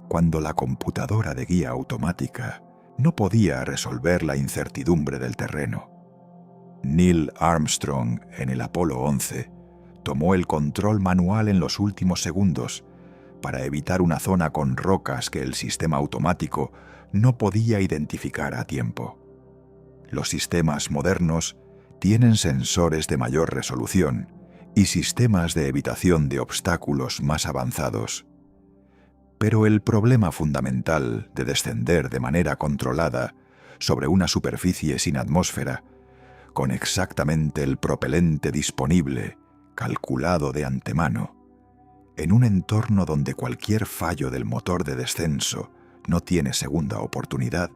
cuando la computadora de guía automática no podía resolver la incertidumbre del terreno. Neil Armstrong, en el Apolo 11, tomó el control manual en los últimos segundos para evitar una zona con rocas que el sistema automático no podía identificar a tiempo. Los sistemas modernos tienen sensores de mayor resolución y sistemas de evitación de obstáculos más avanzados. Pero el problema fundamental de descender de manera controlada sobre una superficie sin atmósfera, con exactamente el propelente disponible, calculado de antemano, en un entorno donde cualquier fallo del motor de descenso no tiene segunda oportunidad,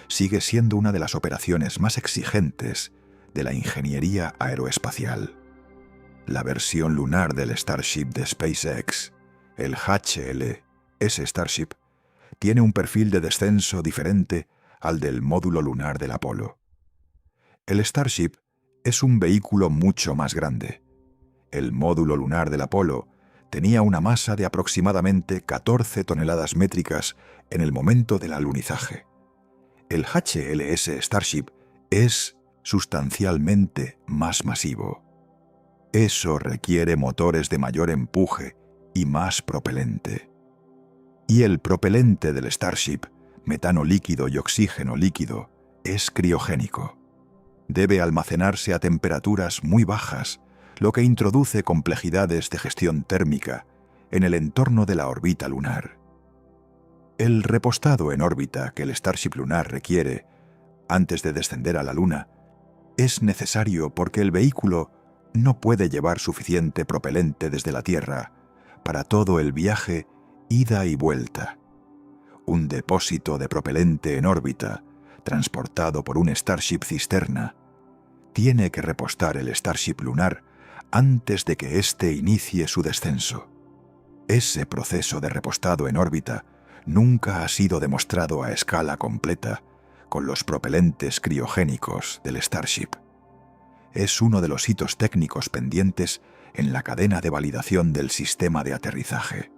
sigue siendo una de las operaciones más exigentes de la ingeniería aeroespacial. La versión lunar del Starship de SpaceX, el HLS Starship, tiene un perfil de descenso diferente al del módulo lunar del Apolo. El Starship es un vehículo mucho más grande. El módulo lunar del Apolo tenía una masa de aproximadamente 14 toneladas métricas en el momento del alunizaje. El HLS Starship es sustancialmente más masivo. Eso requiere motores de mayor empuje y más propelente. Y el propelente del Starship, metano líquido y oxígeno líquido, es criogénico. Debe almacenarse a temperaturas muy bajas, lo que introduce complejidades de gestión térmica en el entorno de la órbita lunar. El repostado en órbita que el Starship lunar requiere antes de descender a la Luna es necesario porque el vehículo no puede llevar suficiente propelente desde la Tierra para todo el viaje ida y vuelta. Un depósito de propelente en órbita, transportado por un Starship cisterna, tiene que repostar el Starship lunar antes de que éste inicie su descenso. Ese proceso de repostado en órbita nunca ha sido demostrado a escala completa con los propelentes criogénicos del Starship. Es uno de los hitos técnicos pendientes en la cadena de validación del sistema de aterrizaje.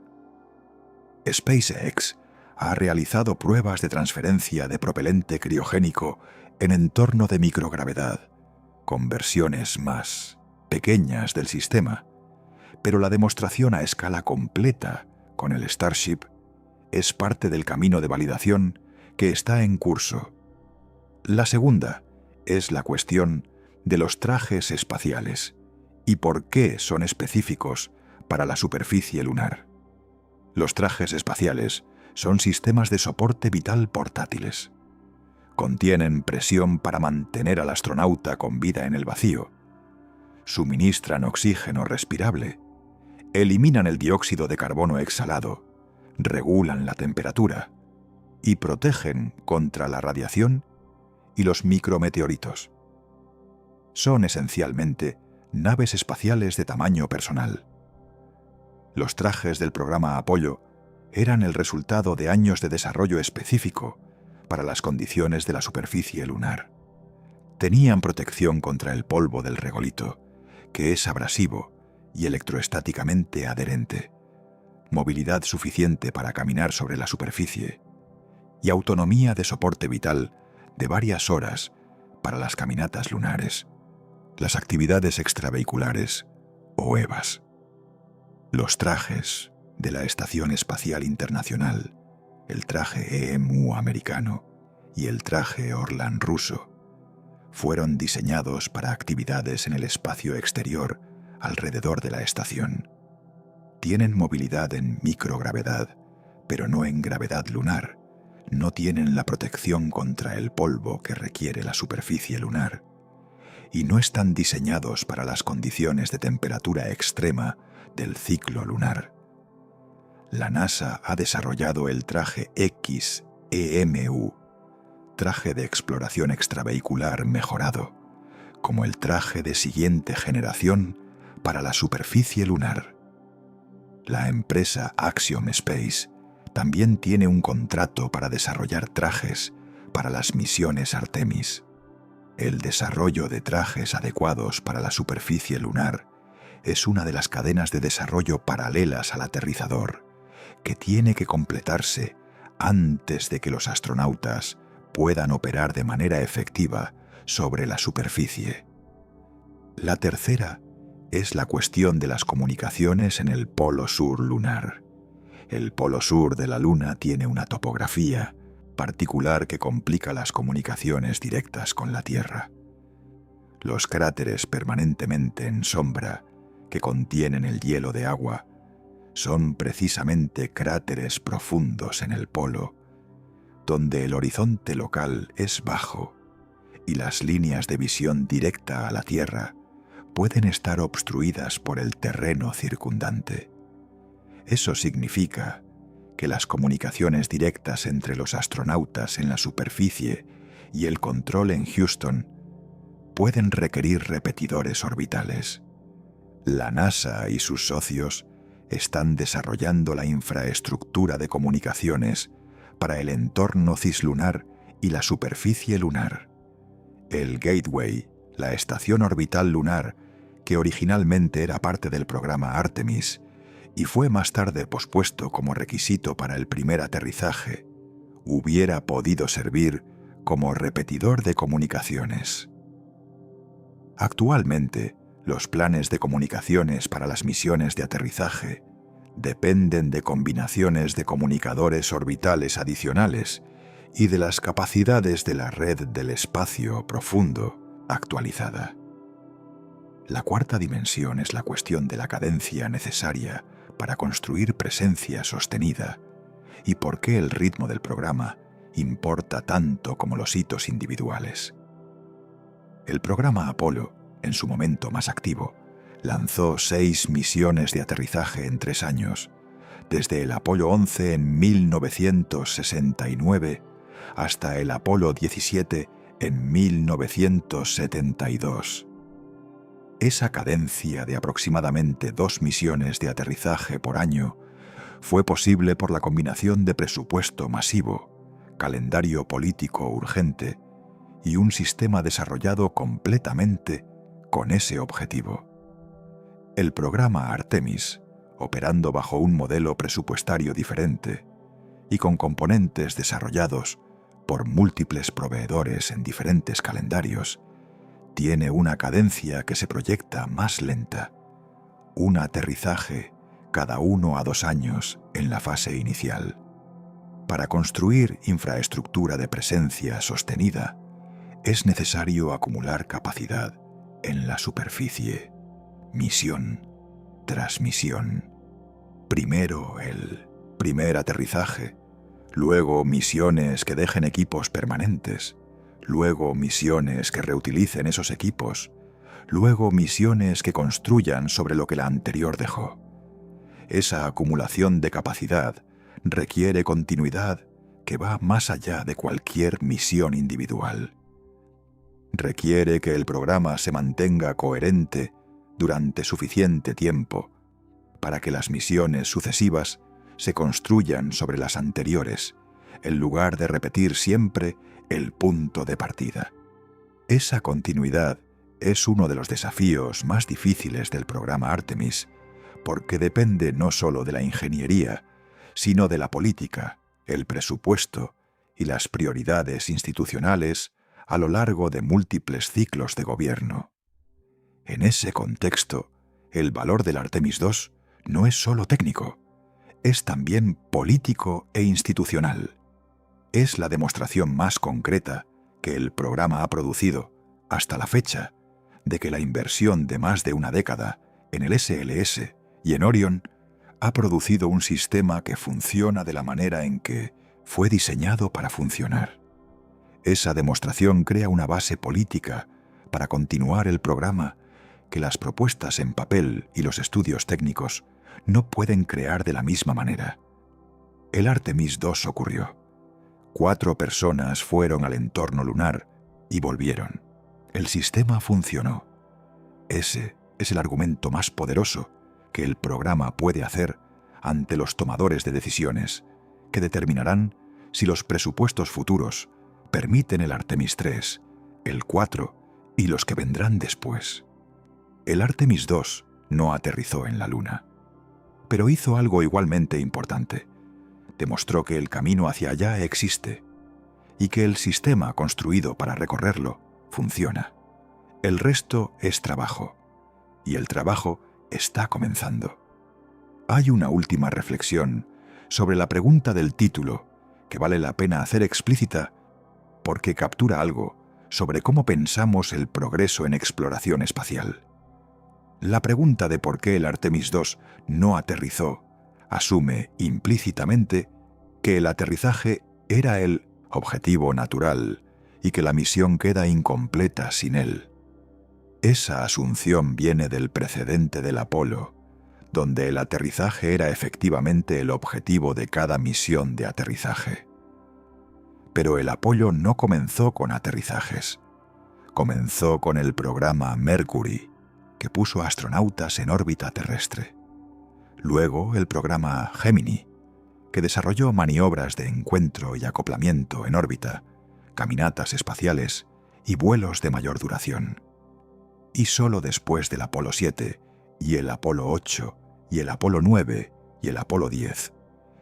SpaceX ha realizado pruebas de transferencia de propelente criogénico en entorno de microgravedad, con versiones más pequeñas del sistema, pero la demostración a escala completa con el Starship es parte del camino de validación que está en curso. La segunda es la cuestión de los trajes espaciales y por qué son específicos para la superficie lunar. Los trajes espaciales son sistemas de soporte vital portátiles. Contienen presión para mantener al astronauta con vida en el vacío, suministran oxígeno respirable, eliminan el dióxido de carbono exhalado, regulan la temperatura y protegen contra la radiación y los micrometeoritos. Son esencialmente naves espaciales de tamaño personal. Los trajes del programa Apollo eran el resultado de años de desarrollo específico para las condiciones de la superficie lunar. Tenían protección contra el polvo del regolito, que es abrasivo y electroestáticamente adherente, movilidad suficiente para caminar sobre la superficie y autonomía de soporte vital de varias horas para las caminatas lunares, las actividades extravehiculares o EVAs. Los trajes de la Estación Espacial Internacional, el traje EMU americano y el traje Orlan ruso, fueron diseñados para actividades en el espacio exterior alrededor de la estación. Tienen movilidad en microgravedad, pero no en gravedad lunar, no tienen la protección contra el polvo que requiere la superficie lunar y no están diseñados para las condiciones de temperatura extrema del ciclo lunar. La NASA ha desarrollado el traje XEMU, traje de exploración extravehicular mejorado, como el traje de siguiente generación para la superficie lunar. La empresa Axiom Space también tiene un contrato para desarrollar trajes para las misiones Artemis. El desarrollo de trajes adecuados para la superficie lunar es una de las cadenas de desarrollo paralelas al aterrizador, que tiene que completarse antes de que los astronautas puedan operar de manera efectiva sobre la superficie. La tercera es la cuestión de las comunicaciones en el polo sur lunar. El polo sur de la Luna tiene una topografía particular que complica las comunicaciones directas con la Tierra. Los cráteres permanentemente en sombra que contienen el hielo de agua son precisamente cráteres profundos en el polo, donde el horizonte local es bajo y las líneas de visión directa a la Tierra pueden estar obstruidas por el terreno circundante. Eso significa que las comunicaciones directas entre los astronautas en la superficie y el control en Houston pueden requerir repetidores orbitales. La NASA y sus socios están desarrollando la infraestructura de comunicaciones para el entorno cislunar y la superficie lunar. El Gateway, la estación orbital lunar, que originalmente era parte del programa Artemis y fue más tarde pospuesto como requisito para el primer aterrizaje, hubiera podido servir como repetidor de comunicaciones. Actualmente, los planes de comunicaciones para las misiones de aterrizaje dependen de combinaciones de comunicadores orbitales adicionales y de las capacidades de la red del espacio profundo actualizada. La cuarta dimensión es la cuestión de la cadencia necesaria para construir presencia sostenida y por qué el ritmo del programa importa tanto como los hitos individuales. El programa Apolo, en su momento más activo, lanzó 6 misiones de aterrizaje en 3 años, desde el Apolo 11 en 1969 hasta el Apolo 17 en 1972. Esa cadencia de aproximadamente 2 misiones de aterrizaje por año fue posible por la combinación de presupuesto masivo, calendario político urgente y un sistema desarrollado completamente con ese objetivo. El programa Artemis, operando bajo un modelo presupuestario diferente y con componentes desarrollados por múltiples proveedores en diferentes calendarios, tiene una cadencia que se proyecta más lenta, un aterrizaje cada 1 a 2 años en la fase inicial. Para construir infraestructura de presencia sostenida, es necesario acumular capacidad en la superficie, misión tras misión. Primero el primer aterrizaje, luego misiones que dejen equipos permanentes, luego misiones que reutilicen esos equipos, luego misiones que construyan sobre lo que la anterior dejó. Esa acumulación de capacidad requiere continuidad que va más allá de cualquier misión individual. Requiere que el programa se mantenga coherente durante suficiente tiempo para que las misiones sucesivas se construyan sobre las anteriores, en lugar de repetir siempre el punto de partida. Esa continuidad es uno de los desafíos más difíciles del programa Artemis, porque depende no solo de la ingeniería, sino de la política, el presupuesto y las prioridades institucionales a lo largo de múltiples ciclos de gobierno. En ese contexto, el valor del Artemis II no es solo técnico, es también político e institucional. Es la demostración más concreta que el programa ha producido, hasta la fecha, de que la inversión de más de una década en el SLS y en Orion ha producido un sistema que funciona de la manera en que, fue diseñado para funcionar. Esa demostración crea una base política para continuar el programa que las propuestas en papel y los estudios técnicos no pueden crear de la misma manera. El Artemis II ocurrió. 4 personas fueron al entorno lunar y volvieron. El sistema funcionó. Ese es el argumento más poderoso que el programa puede hacer ante los tomadores de decisiones, que determinarán si los presupuestos futuros permiten el Artemis III, el 4 y los que vendrán después. El Artemis II no aterrizó en la Luna, pero hizo algo igualmente importante. Demostró que el camino hacia allá existe y que el sistema construido para recorrerlo funciona. El resto es trabajo, y el trabajo está comenzando. Hay una última reflexión sobre la pregunta del título que vale la pena hacer explícita porque captura algo sobre cómo pensamos el progreso en exploración espacial. La pregunta de por qué el Artemis II no aterrizó asume implícitamente que el aterrizaje era el objetivo natural y que la misión queda incompleta sin él. Esa asunción viene del precedente del Apolo, donde el aterrizaje era efectivamente el objetivo de cada misión de aterrizaje. Pero el Apolo no comenzó con aterrizajes. Comenzó con el programa Mercury, que puso astronautas en órbita terrestre. Luego el programa Gemini, que desarrolló maniobras de encuentro y acoplamiento en órbita, caminatas espaciales y vuelos de mayor duración. Y solo después del Apolo 7 y el Apolo 8 y el Apolo 9 y el Apolo 10,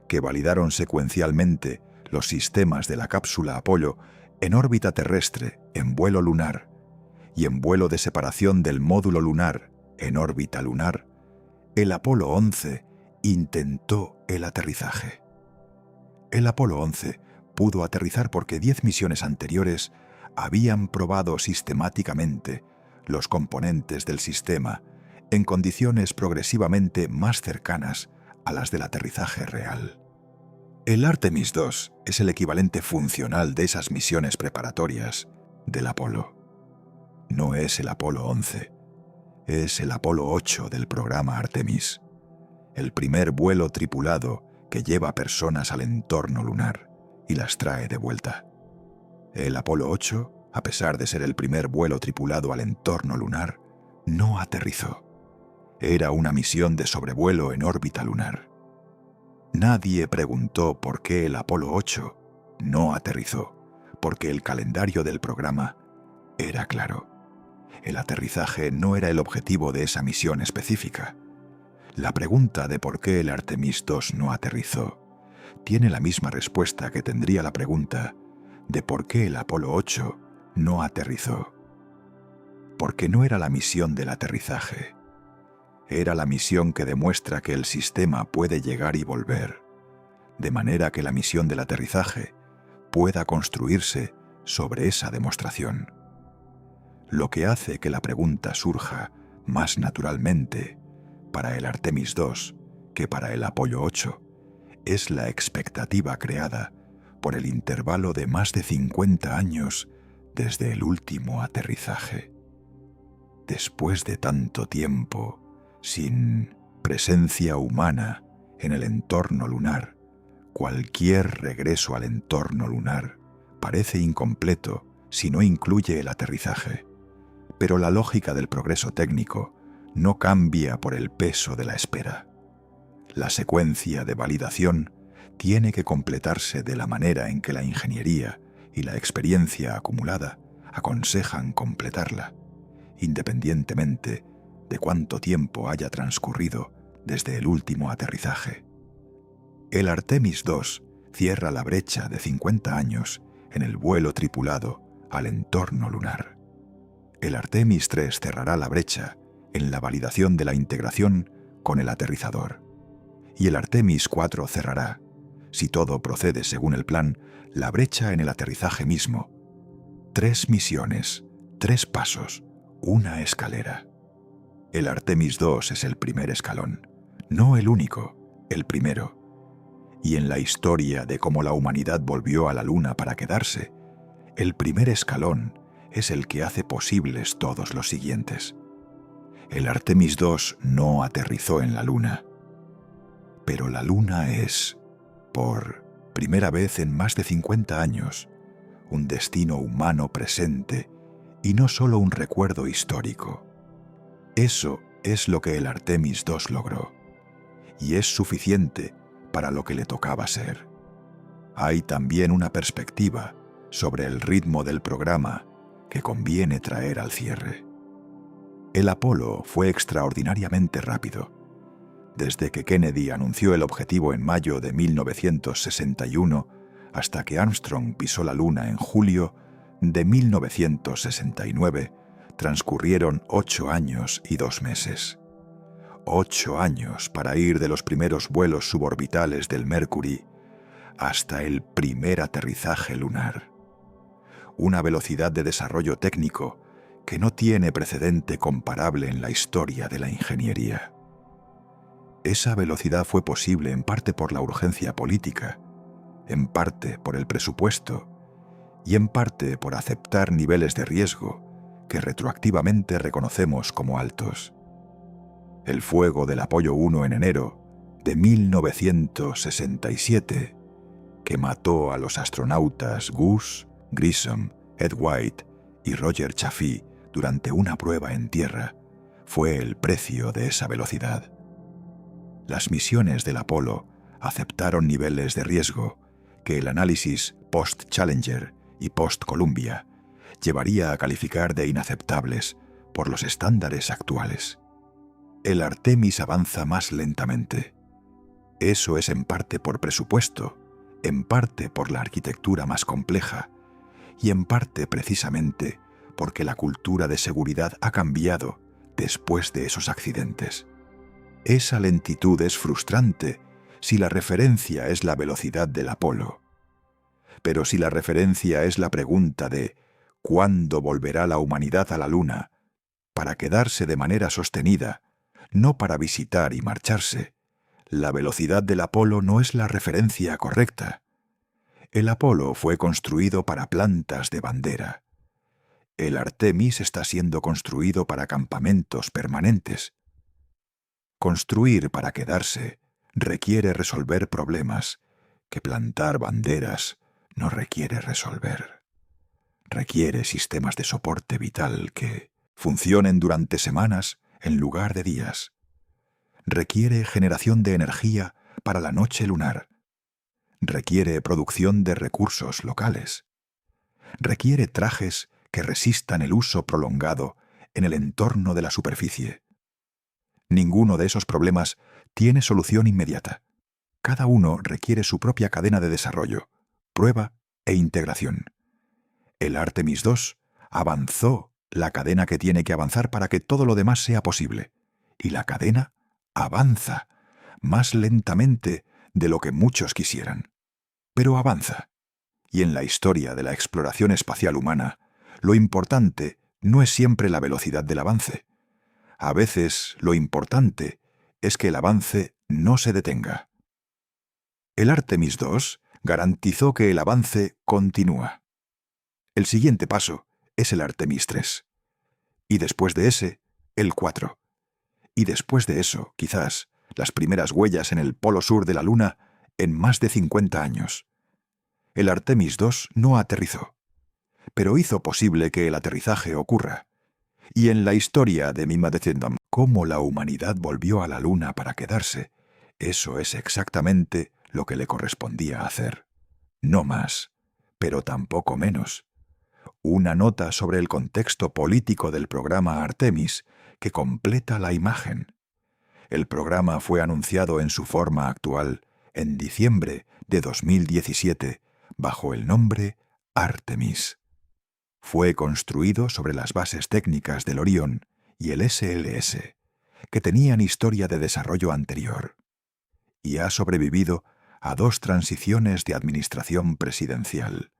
que validaron secuencialmente los sistemas de la cápsula Apolo en órbita terrestre, en vuelo lunar, y en vuelo de separación del módulo lunar en órbita lunar, el Apolo 11 intentó el aterrizaje. El Apolo 11 pudo aterrizar porque 10 misiones anteriores habían probado sistemáticamente los componentes del sistema en condiciones progresivamente más cercanas a las del aterrizaje real. El Artemis II es el equivalente funcional de esas misiones preparatorias del Apolo. No es el Apolo 11, es el Apolo 8 del programa Artemis, el primer vuelo tripulado que lleva personas al entorno lunar y las trae de vuelta. El Apolo 8, a pesar de ser el primer vuelo tripulado al entorno lunar, no aterrizó. Era una misión de sobrevuelo en órbita lunar. Nadie preguntó por qué el Apolo 8 no aterrizó, porque el calendario del programa era claro. El aterrizaje no era el objetivo de esa misión específica. La pregunta de por qué el Artemis II no aterrizó tiene la misma respuesta que tendría la pregunta de por qué el Apolo 8 no aterrizó. Porque no era la misión del aterrizaje. Era la misión que demuestra que el sistema puede llegar y volver, de manera que la misión del aterrizaje pueda construirse sobre esa demostración. Lo que hace que la pregunta surja más naturalmente para el Artemis II que para el Apolo 8 es la expectativa creada por el intervalo de más de 50 años desde el último aterrizaje. Después de tanto tiempo, sin presencia humana en el entorno lunar, cualquier regreso al entorno lunar parece incompleto si no incluye el aterrizaje. Pero la lógica del progreso técnico no cambia por el peso de la espera. La secuencia de validación tiene que completarse de la manera en que la ingeniería y la experiencia acumulada aconsejan completarla, independientemente de cuánto tiempo haya transcurrido desde el último aterrizaje. El Artemis II cierra la brecha de 50 años en el vuelo tripulado al entorno lunar. El Artemis III cerrará la brecha en la validación de la integración con el aterrizador. Y el Artemis IV cerrará, si todo procede según el plan, la brecha en el aterrizaje mismo. 3 misiones, 3 pasos, una escalera. El Artemis II es el primer escalón, no el único, el primero. Y en la historia de cómo la humanidad volvió a la Luna para quedarse, el primer escalón es el que hace posibles todos los siguientes. El Artemis II no aterrizó en la Luna, pero la Luna es, por primera vez en más de 50 años, un destino humano presente y no solo un recuerdo histórico. Eso es lo que el Artemis II logró, y es suficiente para lo que le tocaba ser. Hay también una perspectiva sobre el ritmo del programa que conviene traer al cierre. El Apolo fue extraordinariamente rápido. Desde que Kennedy anunció el objetivo en mayo de 1961 hasta que Armstrong pisó la Luna en julio de 1969, transcurrieron 8 años y 2 meses. 8 años para ir de los primeros vuelos suborbitales del Mercury hasta el primer aterrizaje lunar. Una velocidad de desarrollo técnico que no tiene precedente comparable en la historia de la ingeniería. Esa velocidad fue posible en parte por la urgencia política, en parte por el presupuesto y en parte por aceptar niveles de riesgo que retroactivamente reconocemos como altos. El fuego del Apolo 1 en enero de 1967, que mató a los astronautas Gus Grissom, Ed White y Roger Chaffee durante una prueba en tierra, fue el precio de esa velocidad. Las misiones del Apolo aceptaron niveles de riesgo que el análisis post-Challenger y post-Columbia llevaría a calificar de inaceptables por los estándares actuales. El Artemis avanza más lentamente. Eso es en parte por presupuesto, en parte por la arquitectura más compleja y en parte precisamente porque la cultura de seguridad ha cambiado después de esos accidentes. Esa lentitud es frustrante si la referencia es la velocidad del Apolo. Pero si la referencia es la pregunta de ¿cuándo volverá la humanidad a la Luna? Para quedarse de manera sostenida, no para visitar y marcharse, la velocidad del Apolo no es la referencia correcta. El Apolo fue construido para plantas de bandera. El Artemis está siendo construido para campamentos permanentes. Construir para quedarse requiere resolver problemas que plantar banderas no requiere resolver. Requiere sistemas de soporte vital que funcionen durante semanas en lugar de días. Requiere generación de energía para la noche lunar. Requiere producción de recursos locales. Requiere trajes que resistan el uso prolongado en el entorno de la superficie. Ninguno de esos problemas tiene solución inmediata. Cada uno requiere su propia cadena de desarrollo, prueba e integración. El Artemis II avanzó la cadena que tiene que avanzar para que todo lo demás sea posible. Y la cadena avanza, más lentamente de lo que muchos quisieran. Pero avanza. Y en la historia de la exploración espacial humana, lo importante no es siempre la velocidad del avance. A veces lo importante es que el avance no se detenga. El Artemis II garantizó que el avance continúa. El siguiente paso es el Artemis III. Y después de ese, el 4. Y después de eso, quizás, las primeras huellas en el polo sur de la Luna en más de 50 años. El Artemis II no aterrizó, pero hizo posible que el aterrizaje ocurra. Y en la historia de Mimadetendam, cómo la humanidad volvió a la Luna para quedarse, eso es exactamente lo que le correspondía hacer. No más, pero tampoco menos. Una nota sobre el contexto político del programa Artemis que completa la imagen. El programa fue anunciado en su forma actual en diciembre de 2017 bajo el nombre Artemis. Fue construido sobre las bases técnicas del Orión y el SLS, que tenían historia de desarrollo anterior, y ha sobrevivido a 2 transiciones de administración presidencial,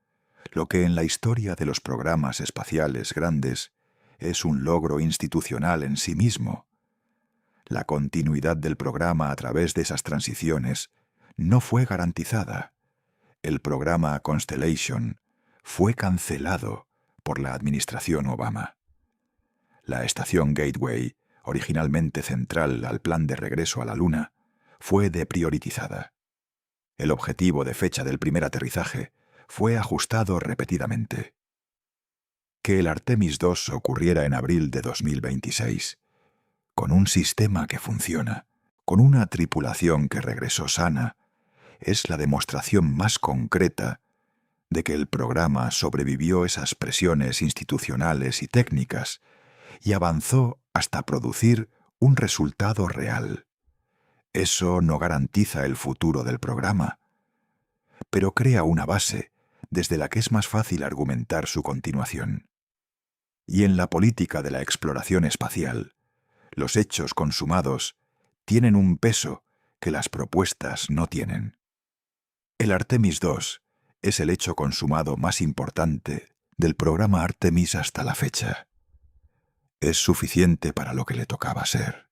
lo que en la historia de los programas espaciales grandes es un logro institucional en sí mismo. La continuidad del programa a través de esas transiciones no fue garantizada. El programa Constellation fue cancelado por la administración Obama. La estación Gateway, originalmente central al plan de regreso a la Luna, fue deprioritizada. El objetivo de fecha del primer aterrizaje fue ajustado repetidamente. Que el Artemis II ocurriera en abril de 2026, con un sistema que funciona, con una tripulación que regresó sana, es la demostración más concreta de que el programa sobrevivió esas presiones institucionales y técnicas y avanzó hasta producir un resultado real. Eso no garantiza el futuro del programa, pero crea una base desde la que es más fácil argumentar su continuación. Y en la política de la exploración espacial, los hechos consumados tienen un peso que las propuestas no tienen. El Artemis II es el hecho consumado más importante del programa Artemis hasta la fecha. Es suficiente para lo que le tocaba ser.